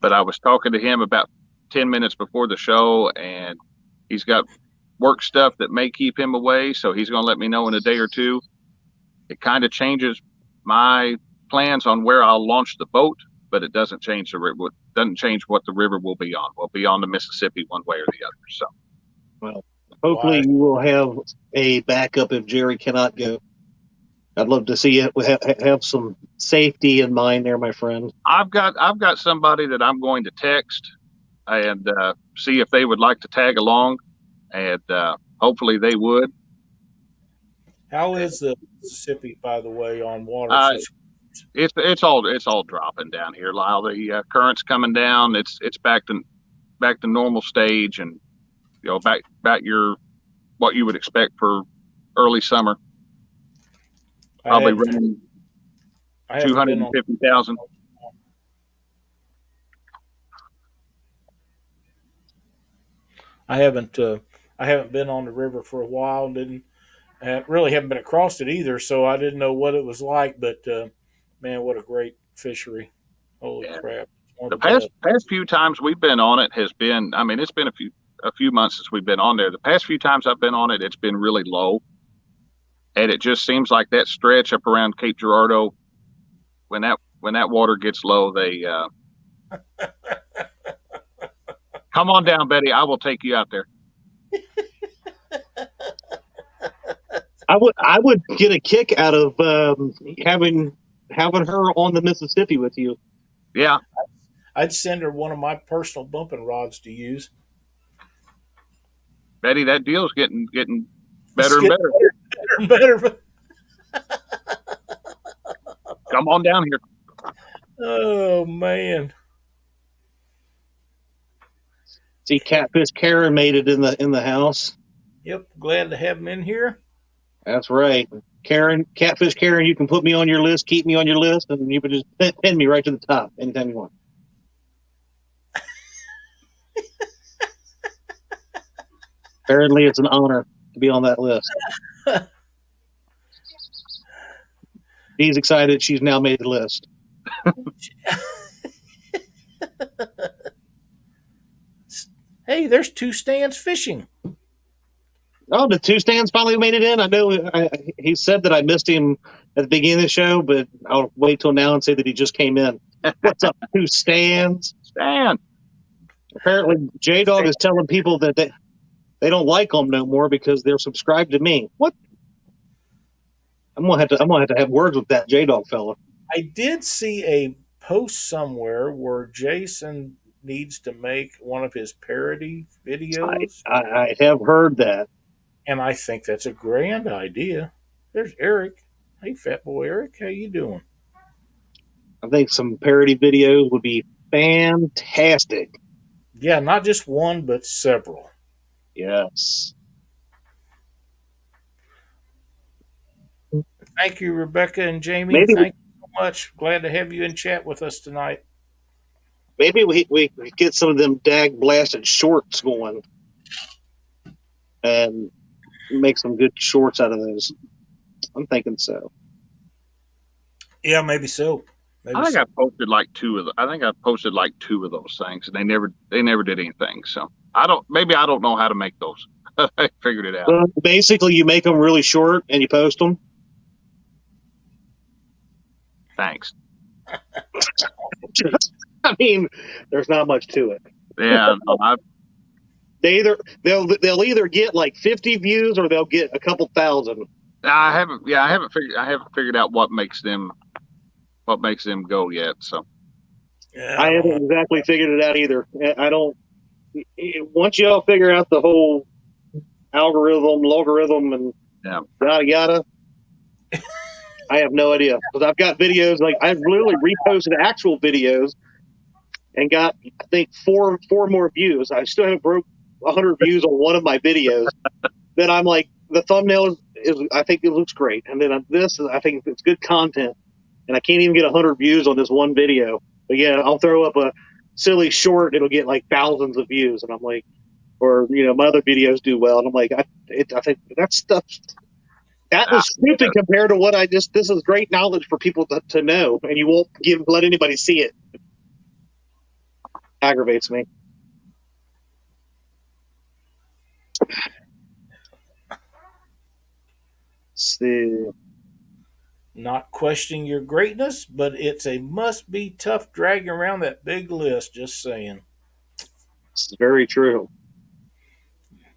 but I was talking to him about 10 minutes before the show, and he's got work stuff that may keep him away, so he's going to let me know in a day or two. It kind of changes my plans on where I'll launch the boat, but it doesn't change what the river will be on. We'll be on the Mississippi one way or the other. So, well, hopefully you will have a backup if Jerry cannot go. I'd love to see it. Have some safety in mind there, my friend. I've got somebody that I'm going to text and see if they would like to tag along, and hopefully they would. How is the Mississippi, by the way, on water? It's all dropping down here, Lyle. The current's coming down. It's back to normal stage, and back what you would expect for early summer. Probably running 250,000. I haven't been on the river for a while. Really haven't been across it either, so I didn't know what it was like. But man, what a great fishery! Holy crap! The past few times we've been on it has been. I mean, it's been a few months since we've been on there. The past few times I've been on it, it's been really low, and it just seems like that stretch up around Cape Girardeau, when that water gets low, they come on down, Betty. I will take you out there. I would get a kick out of having her on the Mississippi with you. Yeah, I'd send her one of my personal bumping rods to use. Betty, that deal's getting better and better. Better and better. Come on down here. Oh man. See, Catfish Karen made it in the house. Yep, glad to have him in here. That's right. Catfish Karen, you can put me on your list, keep me on your list, and you can just pin me right to the top anytime you want. Apparently, it's an honor to be on that list. She's excited. She's now made the list. Hey, there's two stands fishing. Oh, the two stands finally made it in. I know he said that I missed him at the beginning of the show, but I'll wait till now and say that he just came in. What's up, two stands? Stan. Apparently, J-Dog is telling people that they don't like them no more because they're subscribed to me. What? I'm gonna have to have words with that J-Dog fella. I did see a post somewhere where Jason needs to make one of his parody videos. I have heard that. And I think that's a grand idea. There's Eric. Hey, fat boy Eric, how you doing? I think some parody videos would be fantastic. Yeah, not just one, but several. Yes. Thank you, Rebecca and Jamie. Thank you so much. Glad to have you in chat with us tonight. Maybe we get some of them dag blasted shorts going and make some good shorts out of those. I'm thinking so. Yeah, maybe so. I think I posted like two of those things, and they never did anything. So I don't know how to make those. I figured it out. Well, basically, you make them really short and you post them. Thanks. I mean, there's not much to it. Yeah, no, they'll either get like 50 views or they'll get a couple thousand. I haven't figured out what makes them go yet. So Yeah, I haven't exactly figured it out either. I don't. Once y'all figure out the whole logarithm, and yeah, yada yada, I have no idea, because I've got videos, like I've literally reposted actual videos and got, I think, four more views. I still haven't broke 100 views on one of my videos. Then I'm like, the thumbnail is I think it looks great, and then I think it's good content, and I can't even get 100 views on this one video. But yeah, I'll throw up a silly short, it'll get like thousands of views, and I'm like, or my other videos do well, and I'm like, I think that stuff. That was stupid compared to what this is great knowledge for people to know, and you won't let anybody see it. Aggravates me. See. Not questioning your greatness, but it's a must be tough dragging around that big list, just saying. This is very true.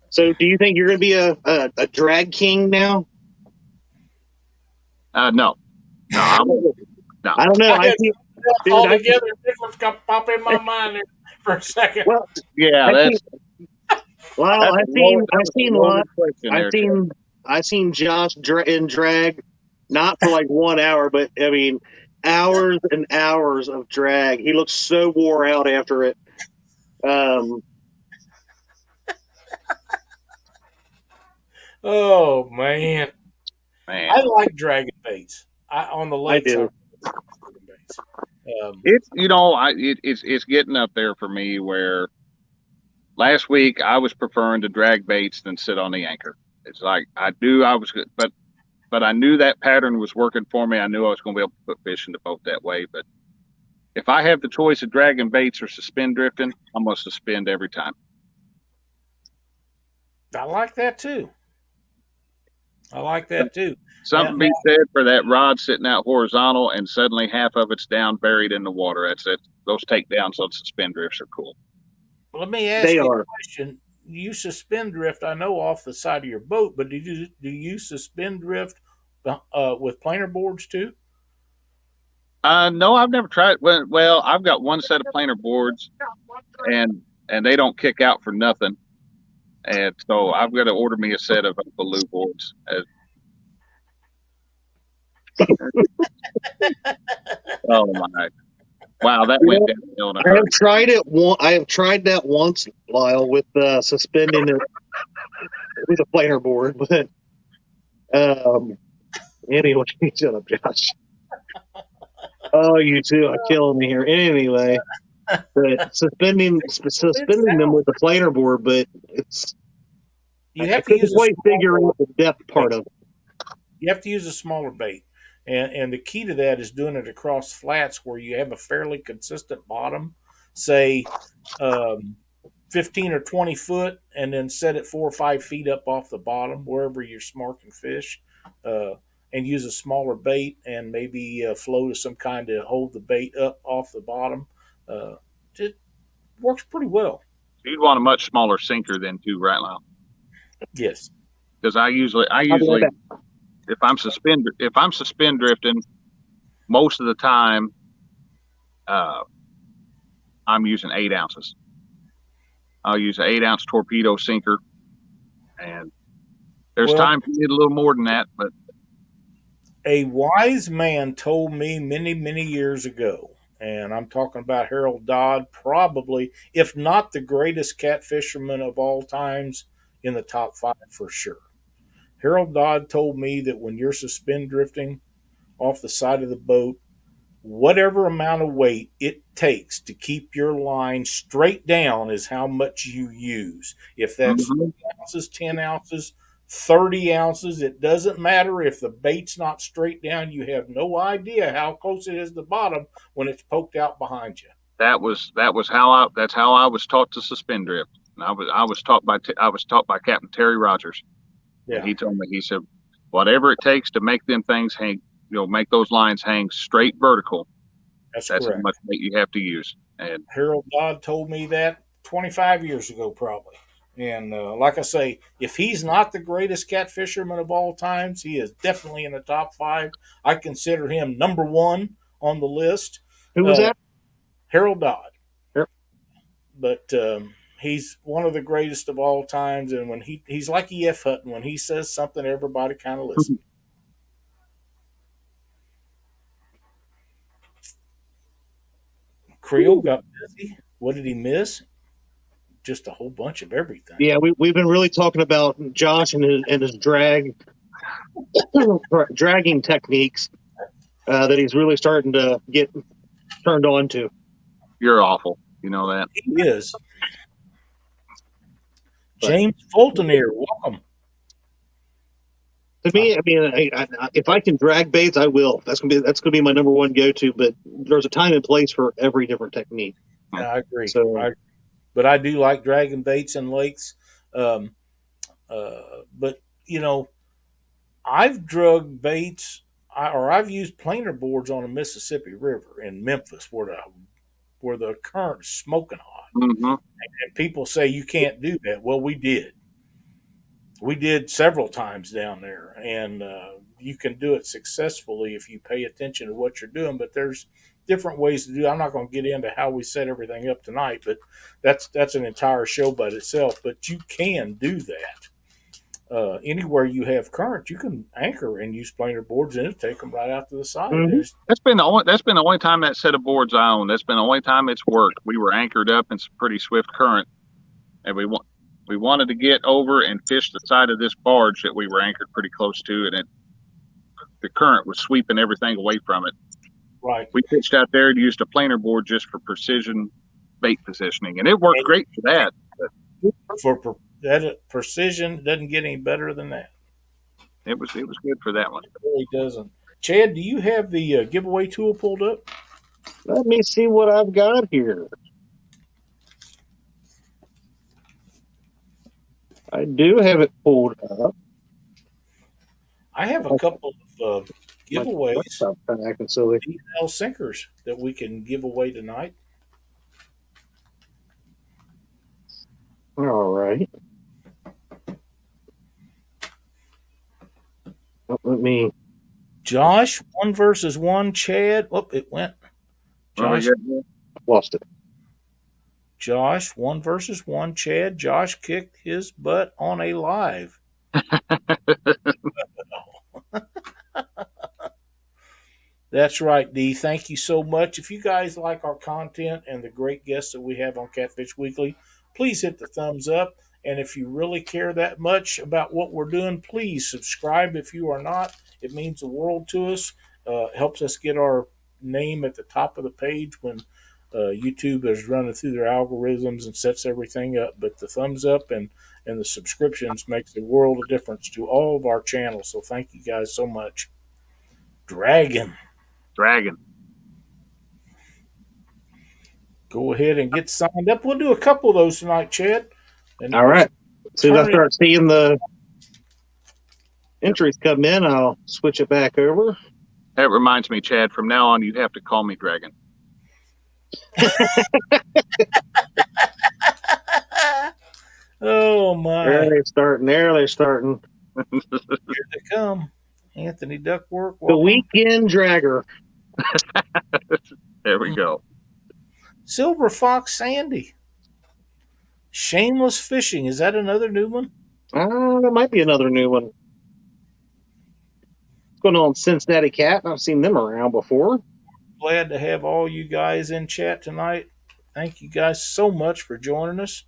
So do you think you're going to be a drag king now? no. I don't know. Altogether different pop in my mind there for a second. Well, yeah, I've seen Josh in drag, not for like 1 hour, but I mean hours and hours of drag. He looks so wore out after it. Oh man. I like dragon baits. On the lakes. I do. It's getting up there for me, where last week I was preferring to drag baits than sit on the anchor. It's like I was good, but I knew that pattern was working for me. I knew I was going to be able to put fish in the boat that way. But if I have the choice of dragging baits or suspend drifting, I'm going to suspend every time. I like that too. Something be said for that rod sitting out horizontal and suddenly half of it's down, buried in the water. That's it. Those takedowns on suspend drifts are cool. Let me ask you a question. You suspend drift, I know, off the side of your boat, but do you suspend drift with planer boards too? No, I've never tried. Well, I've got one set of planer boards, and they don't kick out for nothing. And so I've got to order me a set of baloo boards. Oh my! Wow, that went downhill in a hurry. I have tried that once, Lyle, with suspending it with a planer board. But anyway, shut up, Josh. Oh, you two are killing me here. Anyway, but suspending them with the planer board, but you have to use figuring the depth part of it. You have to use a smaller bait. And the key to that is doing it across flats where you have a fairly consistent bottom, say 15 or 20 foot, and then set it 4 or 5 feet up off the bottom, wherever you're smarking fish, and use a smaller bait and maybe float of some kind to hold the bait up off the bottom. It works pretty well. You'd want a much smaller sinker than too, right, Lyle? Yes. Because I usually if I'm suspend drifting, most of the time, I'm using 8 ounces. I'll use an 8-ounce torpedo sinker, and there's time to get a little more than that. But a wise man told me many, many years ago, and I'm talking about Harold Dodd, probably, if not the greatest catfisherman of all times, in the top 5 for sure. Harold Dodd told me that when you're suspend drifting off the side of the boat, whatever amount of weight it takes to keep your line straight down is how much you use. If that's 3 ounces, 10 ounces, 30 ounces, it doesn't matter. If the bait's not straight down, you have no idea how close it is to the bottom when it's poked out behind you. That's how I was taught to suspend drift. And I was taught by Captain Terry Rogers. Yeah. And he told me, he said, whatever it takes to make them things hang, make those lines hang straight vertical. That's how much weight you have to use. And Harold Dodd told me that 25 years ago, probably. And like I say, if he's not the greatest catfisherman of all times, he is definitely in the top 5. I consider him number 1 on the list. Who was that? Harold Dodd. Yep. But he's one of the greatest of all times. And when he's like E.F. Hutton. When he says something, everybody kind of listens. Creel got busy. What did he miss? Just a whole bunch of everything. Yeah, we've been really talking about Josh and his dragging techniques that he's really starting to get turned on to. You're awful. You know that. He is. James Fultoner, welcome. To me, I mean, if I can drag baits, I will. That's gonna be my number 1 go-to. But there's a time and place for every different technique. I agree. So, but I do like dragging baits in lakes. But I've drug baits or I've used planer boards on the Mississippi River in Memphis where the current's smoking hot. Mm-hmm. And people say you can't do that. Well, we did. We did several times down there, and you can do it successfully if you pay attention to what you're doing. But there's different ways to do it. I'm not going to get into how we set everything up tonight, but that's an entire show by itself. But you can do that. Anywhere you have current, you can anchor and use planer boards in it, take them right out to the side. Mm-hmm. That's been the only time that set of boards I own. That's been the only time it's worked. We were anchored up in some pretty swift current, and we wanted to get over and fish the side of this barge that we were anchored pretty close to, and the current was sweeping everything away from it. Right. We pitched out there and used a planer board just for precision bait positioning, and it worked great for that. For that precision, doesn't get any better than that. It was good for that one. It really doesn't. Chad, do you have the giveaway tool pulled up? let me see what I've got here. I do have it pulled up. I have a couple of giveaways. Stop kind of acting silly. DL sinkers that we can give away tonight. All right. Let me. Josh, 1 versus 1. Chad, it went. Josh, Lost it. Josh, 1 versus 1. Chad, Josh kicked his butt on a live. That's right, Dee. Thank you so much. If you guys like our content and the great guests that we have on Catfish Weekly, please hit the thumbs up. And if you really care that much about what we're doing, please subscribe if you are not. It means the world to us. Helps us get our name at the top of the page when YouTube is running through their algorithms and sets everything up. But the thumbs up and the subscriptions makes a world of difference to all of our channels. So thank you guys so much. Dragon. Go ahead and get signed up. We'll do a couple of those tonight, Chad. And all right. As soon as I start seeing the entries come in, I'll switch it back over. That reminds me, Chad, from now on, you have to call me Dragon. Oh, my. There they're starting. Here they come. Anthony Duckworth. The weekend dragger. There we go. Silver Fox Sandy. Shameless Fishing. Is that another new one? That might be another new one. What's going on, Cincinnati Cat? I've seen them around before. Glad to have all you guys in chat tonight. Thank you guys so much for joining us.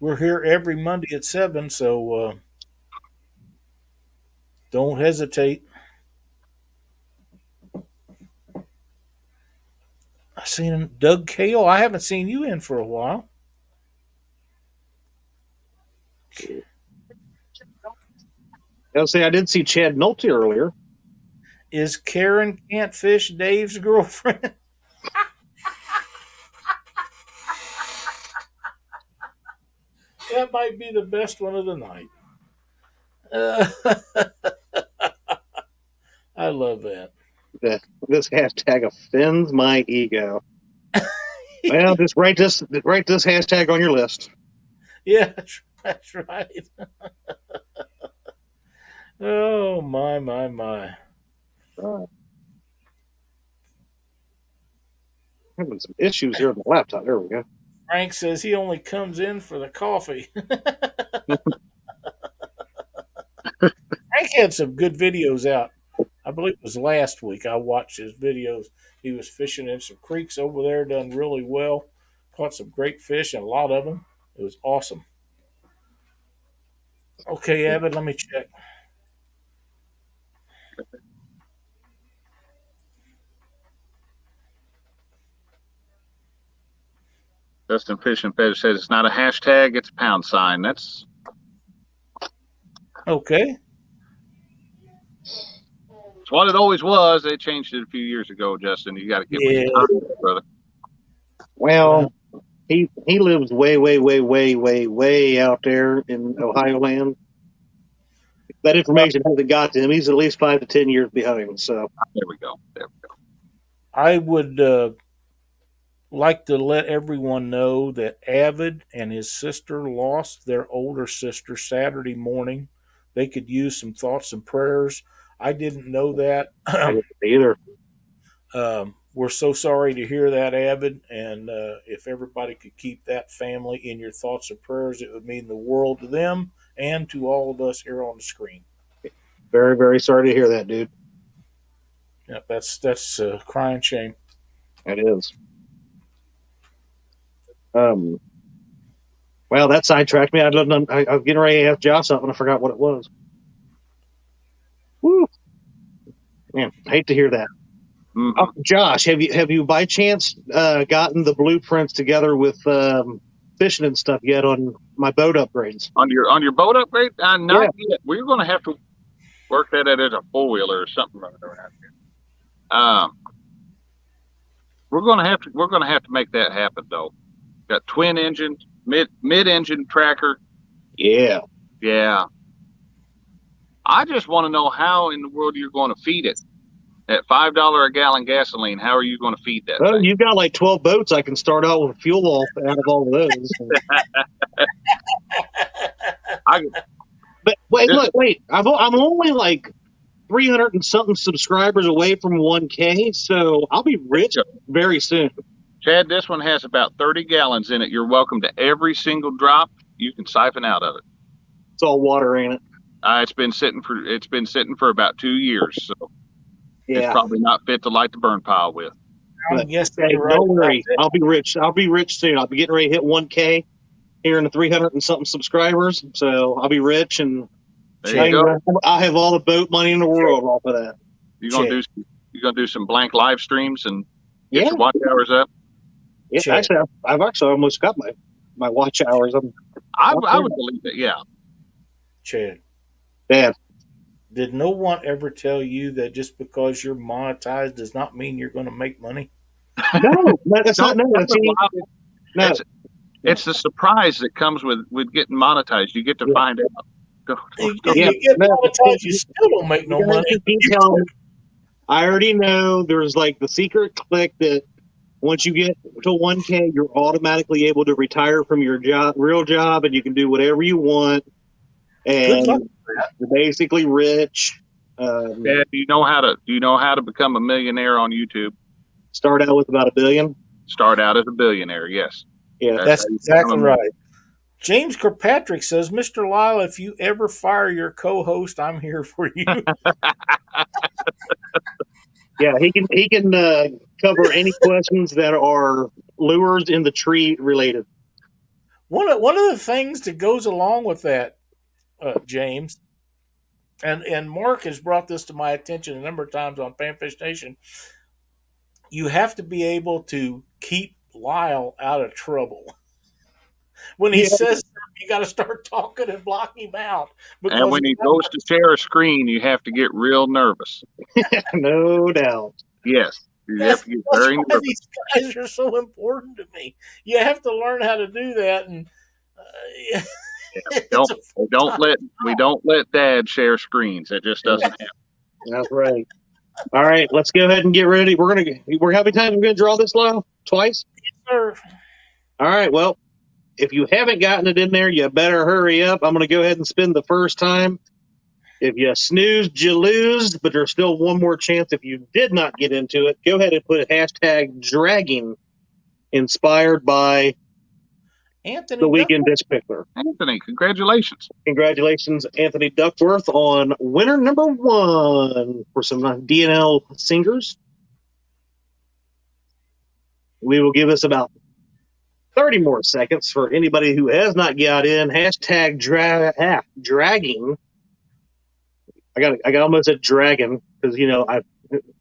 We're here every Monday at 7, so don't hesitate. I seen Doug Kale. I haven't seen you in for a while. I'll say I did see Chad Nolte earlier. Is Karen Catfish Dave's girlfriend? That might be the best one of the night. I love that. This hashtag offends my ego. Well, just write this hashtag on your list. Yeah, that's right. Oh, my. Having some issues here with my laptop. There we go. Frank says he only comes in for the coffee. Frank had some good videos out. I believe it was last week. I watched his videos. He was fishing in some creeks over there, done really well. Caught some great fish, and a lot of them. It was awesome. Okay, Abbott, let me check. Dustin Fish and Fetish says it's not a hashtag, it's a pound sign. That's Okay. what it always was. They changed it a few years ago, Justin. You got to get with Yeah. the times, brother. Well, he lives way out there in Ohio land. That information hasn't got to him. He's at least 5 to 10 years behind. So There we go. There we go. I would like to let everyone know that Avid and his sister lost their older sister Saturday morning. They could use some thoughts and prayers. I didn't know that. I didn't either. We're so sorry to hear that, Avid. And if everybody could keep that family in your thoughts and prayers, it would mean the world to them and to all of us here on the screen. Very, very sorry to hear that, dude. Yeah, that's a crying shame. It is. Well, that sidetracked me. I was getting ready to ask Josh something. I forgot what it was. Woo. Man, I hate to hear that. Mm-hmm. Josh, have you by chance gotten the blueprints together with fishing and stuff yet on my boat upgrades? On your boat upgrade? Not yet. We're going to have to work that out as a 4-wheeler or something around here. We're going to have to make that happen though. Got twin engine, mid engine tracker. Yeah. Yeah. I just want to know how in the world you're going to feed it. At $5 a gallon gasoline, how are you going to feed that Well, thing? you've got like 12 boats. I can start out with fuel off out of all of those. But wait. I'm only like 300 and something subscribers away from 1K, so I'll be rich very soon. Chad, this one has about 30 gallons in it. You're welcome to every single drop you can siphon out of it. It's all water, ain't it? It's been sitting for about 2 years, so it's probably not fit to light the burn pile with. Don't worry, I'll be rich. I'll be rich soon. I'll be getting ready to hit 1K here in the 300 and something subscribers, so I'll be rich and there you go. I'll have all the boat money in the world off of that. You're gonna do some blank live streams and get your watch hours up. Yeah, actually, I've actually almost got my watch hours. I would believe it. Yeah. Chad. Dad. Did no one ever tell you that just because you're monetized does not mean you're going to make money? No, that's not. No, it's the surprise that comes with getting monetized. You get to find out. You get monetized, you still don't make no money. I already know there's like the secret click that once you get to 1K, you're automatically able to retire from your real job, and you can do whatever you want. And you're basically rich. Dad, do you know how to become a millionaire on YouTube? Start out with about $1 billion. Start out as a billionaire, yes. Yeah, that's exactly right. James Kirkpatrick says, Mr. Lyle, if you ever fire your co-host, I'm here for you. Yeah, he can cover any questions that are lures in the tree related. One of the things that goes along with that, James, and Mark has brought this to my attention a number of times on Panfish Nation, you have to be able to keep Lyle out of trouble. When he says you got to start talking and block him out. And when he goes to share a screen, you have to get real nervous. No doubt. Yes. You have to get very nervous. These guys are so important to me. You have to learn how to do that. And we don't let Dad share screens. It just doesn't happen. That's right. All right, let's go ahead and get ready. We're how many times we're gonna draw this, Lyle? Twice? Yes, sir. All right, well, If you haven't gotten it in there, you better hurry up. I'm going to go ahead and spin the first time. If you snooze, you lose, but there's still one more chance. If you did not get into it, go ahead and put hashtag dragging inspired by Anthony the Weekend Duckworth. Disc Pickler. Anthony, congratulations. Congratulations, Anthony Duckworth, on winner number 1 for some DNL singers. We will give us about 30 more seconds for anybody who has not got in. Hashtag dragging. I almost said dragon because, I've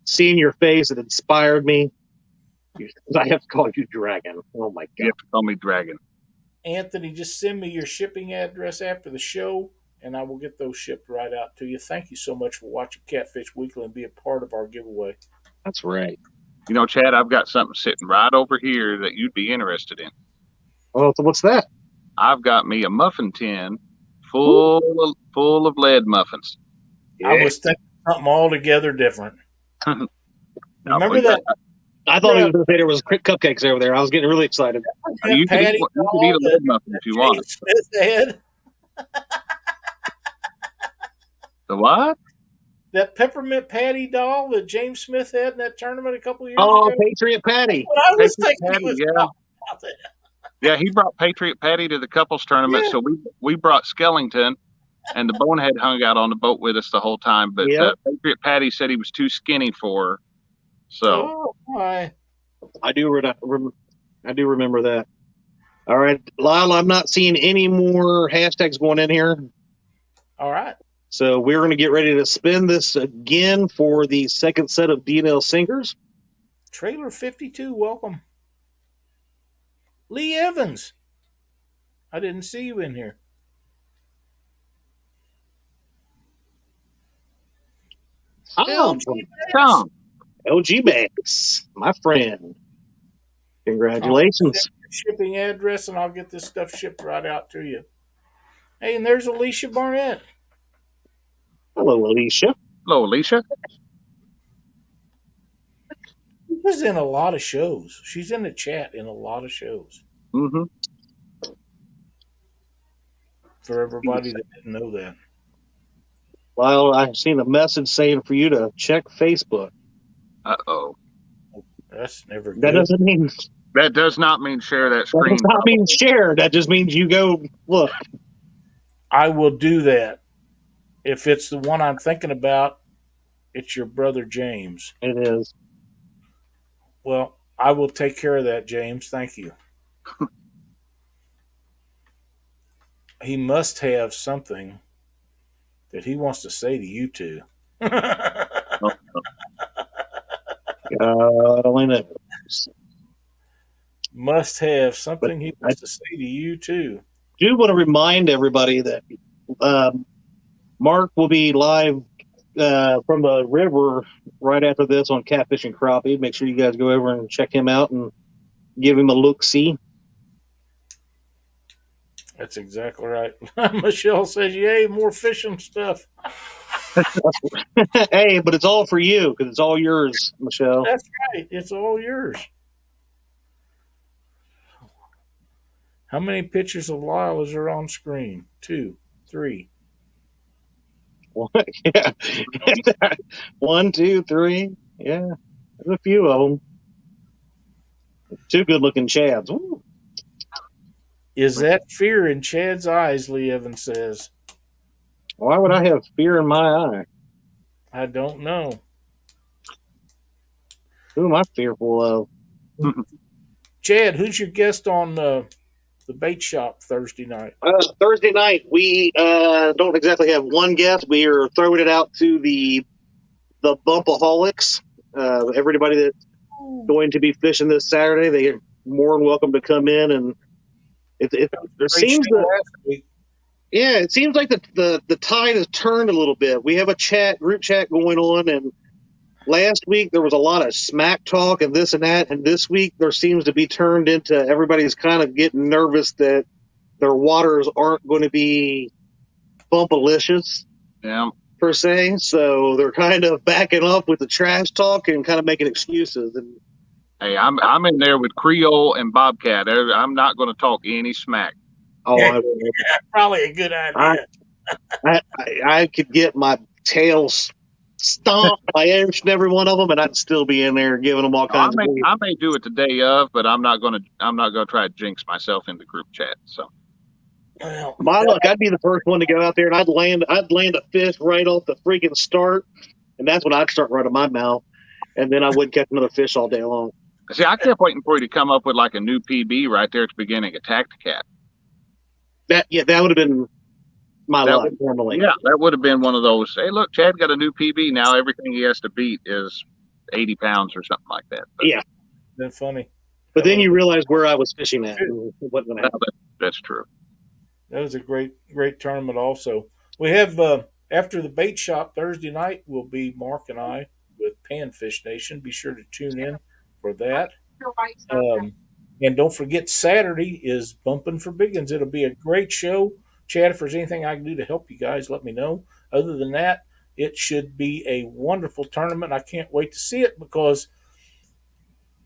seen your face. It inspired me. I have to call you dragon. Oh, my God. You have to call me Dragon. Anthony, just send me your shipping address after the show, and I will get those shipped right out to you. Thank you so much for watching Catfish Weekly and be a part of our giveaway. That's right. Chad, I've got something sitting right over here that you'd be interested in. Well, so what's that? I've got me a muffin tin full of lead muffins. Yeah. I was thinking something altogether different. Remember that? I thought he was going to say there was cupcakes over there. I was getting really excited. You could eat a lead muffin if you want. Smith had. The what? That peppermint patty doll that James Smith had in that tournament a couple of years Oh, ago. Patriot Patty. What I was Patriot thinking Patty, was yeah. about that. Yeah, he brought Patriot Patty to the couples tournament, so we brought Skellington, and the Bonehead hung out on the boat with us the whole time. But Patriot Patty said he was too skinny for her. So my. I do remember that. All right, Lyle, I'm not seeing any more hashtags going in here. All right. So we're going to get ready to spin this again for the second set of DNL singers. Trailer 52, welcome. Lee Evans. I didn't see you in here. Tom. LG Bags, my friend. Congratulations. Shipping address, and I'll get this stuff shipped right out to you. Hey, and there's Alicia Barnett. Hello, Alicia. Hello, Alicia. She's in a lot of shows. She's in the chat in a lot of shows. Mm-hmm. For everybody that didn't know that. Lyle, I've seen a message saying for you to check Facebook. Uh-oh. That's never good. That does not mean share that screen. That does not mean share. That just means you go look. I will do that. If it's the one I'm thinking about, it's your brother James. It is. Well, I will take care of that, James. Thank you. He must have something that he wants to say to you two. God only knows. Must have something he wants to say to you too. I do want to remind everybody that Mark will be live from the river right after this on Catfish and Crappie. Make sure you guys go over and check him out and give him a look-see. That's exactly right. Michelle says, yay, more fishing stuff. Hey, but it's all for you because it's all yours, Michelle. That's right. It's all yours. How many pictures of Lyle is there on screen? 2, 3. Yeah. 1, 2, 3. Yeah. There's a few of them. 2 good-looking Chads. Ooh. Is that fear in Chad's eyes, Lee Evans says. Why would I have fear in my eye? I don't know. Who am I fearful of? Chad, who's your guest on the bait shop Thursday night? Thursday night, we don't exactly have one guest. We are throwing it out to the Bumpaholics. Everybody that's going to be fishing this Saturday, they are more than welcome to come in. And it seems that, yeah, it seems like the tide has turned a little bit. We have a group chat going on, and last week there was a lot of smack talk and this and that, and this week there seems to be turned into everybody's kind of getting nervous that their waters aren't going to be bumpalicious, per se. So they're kind of backing up with the trash talk and kind of making excuses. And Hey, I'm in there with Creole and Bobcat. I'm not going to talk any smack. Oh, Probably a good I, idea. I could get my tail stomped by each and every one of them, and I'd still be in there giving them all I kinds of. may do it the day of, but I'm not gonna try to jinx myself in the group chat. So Well, My luck, I'd be the first one to go out there, and I'd land a fish right off the freaking start, and that's when I'd start running my mouth, and then I wouldn't catch another fish all day long. see, I kept waiting for you to come up with like a new PB right there at the beginning of Tacticat. That would have been my luck normally. Yeah, that would have been one of those. Hey, look, Chad got a new PB now. Everything he has to beat is 80 pounds or something like that. But, yeah, that's funny. but then you realize where I was fishing at. And what going to happen. That's true. That was a great tournament. Also, we have after the bait shop Thursday night will be Mark and I with Panfish Nation. Be sure to tune in for that. And don't forget Saturday is Bumping for Biggins. It'll be a great show. Chad, if there's anything I can do to help you guys, let me know. Other than that, it should be a wonderful tournament. I can't wait to see it because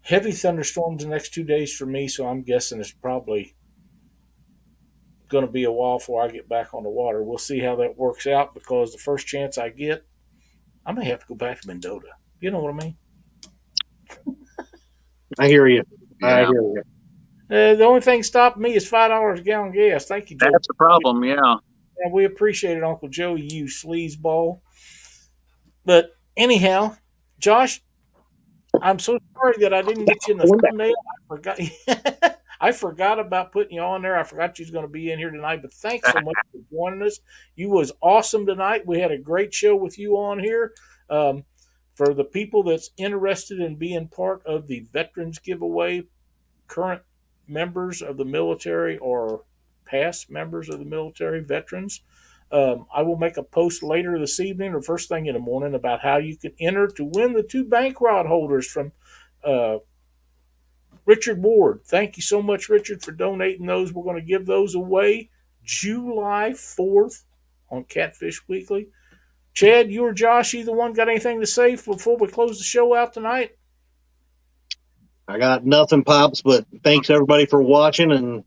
heavy thunderstorms the next 2 days for me, so I'm guessing it's probably going to be a while before I get back on the water. We'll see how that works out because the first chance I get, I may have to go back to Mendota. You know what I mean? I hear you. Yeah. I hear you. The only thing stopping me is $5 a gallon gas. Thank you, Joe. That's the problem. Yeah. We appreciate it, Uncle Joe, you sleazeball. But anyhow, Josh, I'm so sorry that I didn't get you in the thumbnail. I forgot. I forgot about putting you on there. I forgot you was going to be in here tonight. But thanks so much for joining us. You was awesome tonight. We had a great show with you on here. For the people that's interested in being part of the Veterans giveaway, current members of the military or past members of the military, veterans, I will make a post later this evening or first thing in the morning about how you can enter to win the 2 bank rod holders from Richard Ward. Thank you so much, Richard, for donating those. We're going to give those away July 4th on Catfish Weekly. Chad, you or Josh, either one got anything to say before we close the show out tonight? I got nothing, Pops, but thanks everybody for watching and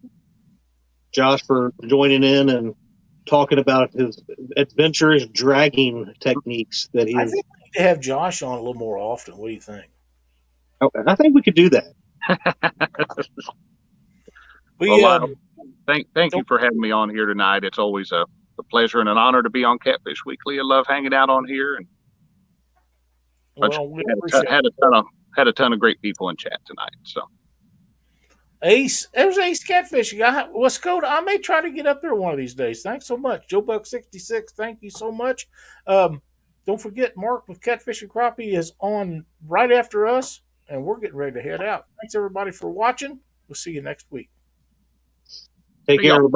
Josh for joining in and talking about his adventurous dragging techniques that he. I think we need to have Josh on a little more often. What do you think? I think we could do that. Thank you for having me on here tonight. It's always a pleasure and an honor to be on Catfish Weekly. I love hanging out on here, and had a ton of great people in chat tonight. So Ace, there's Ace Catfish. Wascoda. I may try to get up there one of these days. Thanks so much, Joe Buck 66. Thank you so much. Don't forget, Mark with Catfish and Crappie is on right after us, and we're getting ready to head out. Thanks everybody for watching. We'll see you next week. Take care, everybody.